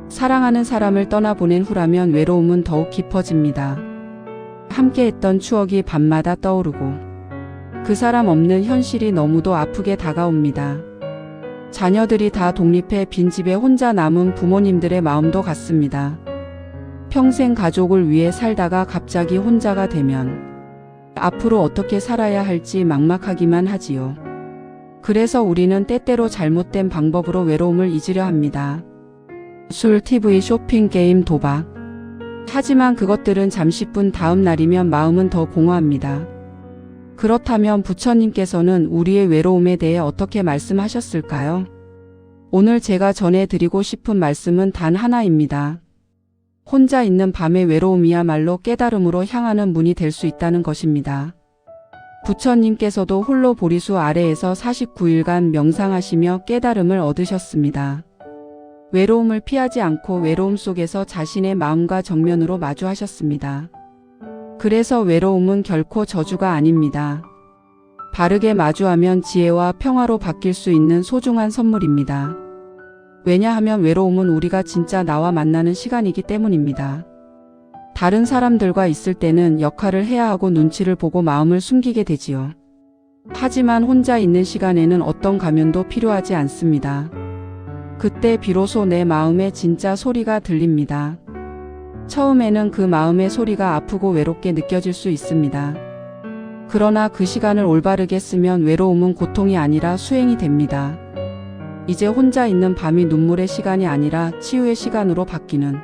사랑하는 사람을 떠나보낸 후라면 외로움은 더욱 깊어집니다. 함께했던 추억이 밤마다 떠오르고 그 사람 없는 현실이 너무도 아프게 다가옵니다. 자녀들이 다 독립해 빈집에 혼자 남은 부모님들의 마음도 같습니다. 평생 가족을 위해 살다가 갑자기 혼자가 되면 앞으로 어떻게 살아야 할지 막막하기만 하지요. 그래서 우리는 때때로 잘못된 방법으로 외로움을 잊으려 합니다. 술, TV, 쇼핑, 게임, 도박. 하지만 그것들은 잠시뿐 다음 날이면 마음은 더 공허합니다. 그렇다면 부처님께서는 우리의 외로움에 대해 어떻게 말씀하셨을까요? 오늘 제가 전해드리고 싶은 말씀은 단 하나입니다. 혼자 있는 밤의 외로움이야말로 깨달음으로 향하는 문이 될 수 있다는 것입니다. 부처님께서도 홀로 보리수 아래에서 49일간 명상하시며 깨달음을 얻으셨습니다. 외로움을 피하지 않고 외로움 속에서 자신의 마음과 정면으로 마주하셨습니다. 그래서 외로움은 결코 저주가 아닙니다. 바르게 마주하면 지혜와 평화로 바뀔 수 있는 소중한 선물입니다. 왜냐하면 외로움은 우리가 진짜 나와 만나는 시간이기 때문입니다. 다른 사람들과 있을 때는 역할을 해야 하고 눈치를 보고 마음을 숨기게 되지요. 하지만 혼자 있는 시간에는 어떤 가면도 필요하지 않습니다. 그때 비로소 내 마음의 진짜 소리가 들립니다. 처음에는 그 마음의 소리가 아프고 외롭게 느껴질 수 있습니다. 그러나 그 시간을 올바르게 쓰면 외로움은 고통이 아니라 수행이 됩니다. 이제 혼자 있는 밤이 눈물의 시간이 아니라 치유의 시간으로 바뀌는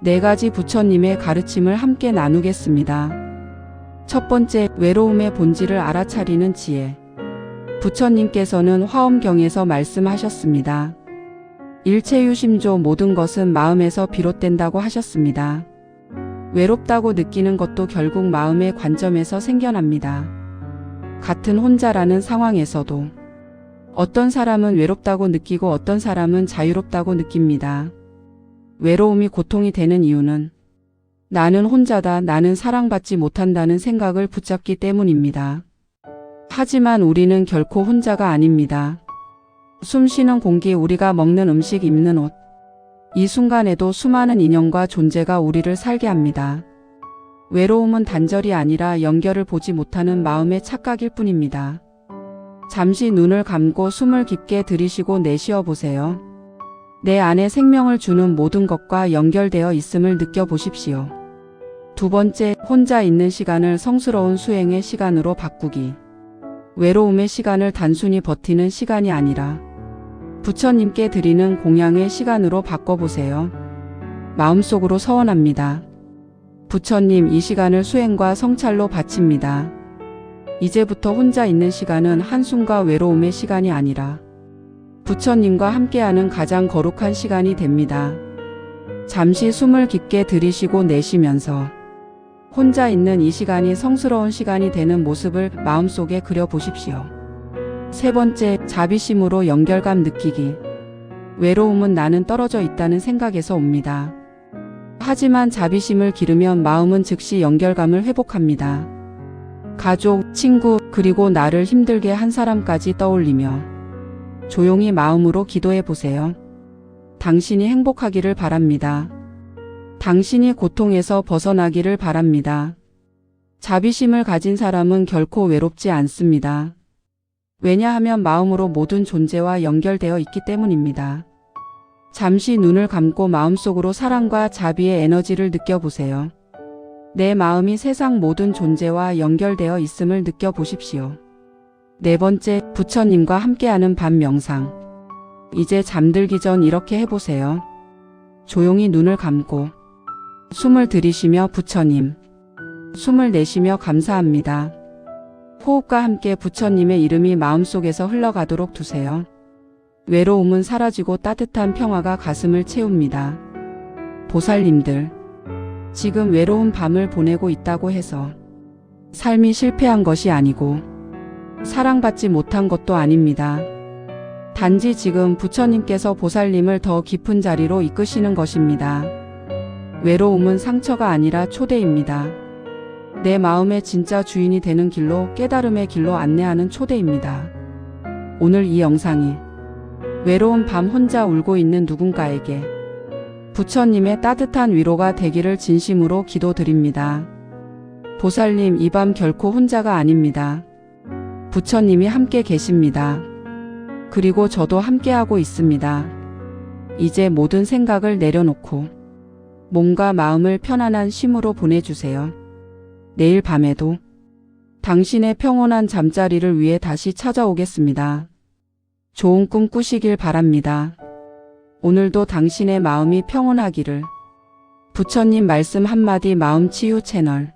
4가지 부처님의 가르침을 함께 나누겠습니다. 첫 번째, 외로움의 본질을 알아차리는 지혜. 부처님께서는 화엄경에서 말씀하셨습니다. 일체유심조 모든 것은 마음에서 비롯된다고 하셨습니다. 외롭다고 느끼는 것도 결국 마음의 관점에서 생겨납니다. 같은 혼자라는 상황에서도 어떤 사람은 외롭다고 느끼고 어떤 사람은 자유롭다고 느낍니다. 외로움이 고통이 되는 이유는 나는 혼자다, 나는 사랑받지 못한다는 생각을 붙잡기 때문입니다. 하지만 우리는 결코 혼자가 아닙니다. 숨쉬는 공기, 우리가 먹는 음식, 입는 옷. 이 순간에도 수많은 인연과 존재가 우리를 살게 합니다. 외로움은 단절이 아니라 연결을 보지 못하는 마음의 착각일 뿐입니다. 잠시 눈을 감고 숨을 깊게 들이쉬고 내쉬어 보세요. 내 안에 생명을 주는 모든 것과 연결되어 있음을 느껴보십시오. 두 번째, 혼자 있는 시간을 성스러운 수행의 시간으로 바꾸기. 외로움의 시간을 단순히 버티는 시간이 아니라 부처님께 드리는 공양의 시간으로 바꿔보세요. 마음속으로 서원합니다. 부처님, 이 시간을 수행과 성찰로 바칩니다. 이제부터 혼자 있는 시간은 한숨과 외로움의 시간이 아니라 부처님과 함께하는 가장 거룩한 시간이 됩니다. 잠시 숨을 깊게 들이쉬고 내쉬면서 혼자 있는 이 시간이 성스러운 시간이 되는 모습을 마음속에 그려보십시오. 세 번째, 자비심으로 연결감 느끼기. 외로움은 나는 떨어져 있다는 생각에서 옵니다. 하지만 자비심을 기르면 마음은 즉시 연결감을 회복합니다. 가족, 친구, 그리고 나를 힘들게 한 사람까지 떠올리며 조용히 마음으로 기도해 보세요. 당신이 행복하기를 바랍니다. 당신이 고통에서 벗어나기를 바랍니다. 자비심을 가진 사람은 결코 외롭지 않습니다. 왜냐하면 마음으로 모든 존재와 연결되어 있기 때문입니다. 잠시 눈을 감고 마음속으로 사랑과 자비의 에너지를 느껴보세요. 내 마음이 세상 모든 존재와 연결되어 있음을 느껴보십시오. 네 번째, 부처님과 함께하는 밤 명상. 이제 잠들기 전 이렇게 해보세요. 조용히 눈을 감고 숨을 들이쉬며 부처님, 숨을 내쉬며 감사합니다. 호흡과 함께 부처님의 이름이 마음속에서 흘러가도록 두세요. 외로움은 사라지고 따뜻한 평화가 가슴을 채웁니다. 보살님들, 지금 외로운 밤을 보내고 있다고 해서 삶이 실패한 것이 아니고 사랑받지 못한 것도 아닙니다. 단지 지금 부처님께서 보살님을 더 깊은 자리로 이끄시는 것입니다. 외로움은 상처가 아니라 초대입니다. 내 마음의 진짜 주인이 되는 길로, 깨달음의 길로 안내하는 초대입니다. 오늘 이 영상이 외로운 밤 혼자 울고 있는 누군가에게 부처님의 따뜻한 위로가 되기를 진심으로 기도드립니다. 보살님, 이 밤 결코 혼자가 아닙니다. 부처님이 함께 계십니다. 그리고 저도 함께하고 있습니다. 이제 모든 생각을 내려놓고 몸과 마음을 편안한 쉼으로 보내주세요. 내일 밤에도 당신의 평온한 잠자리를 위해 다시 찾아오겠습니다. 좋은 꿈 꾸시길 바랍니다. 오늘도 당신의 마음이 평온하기를. 부처님 말씀 한마디 마음치유 채널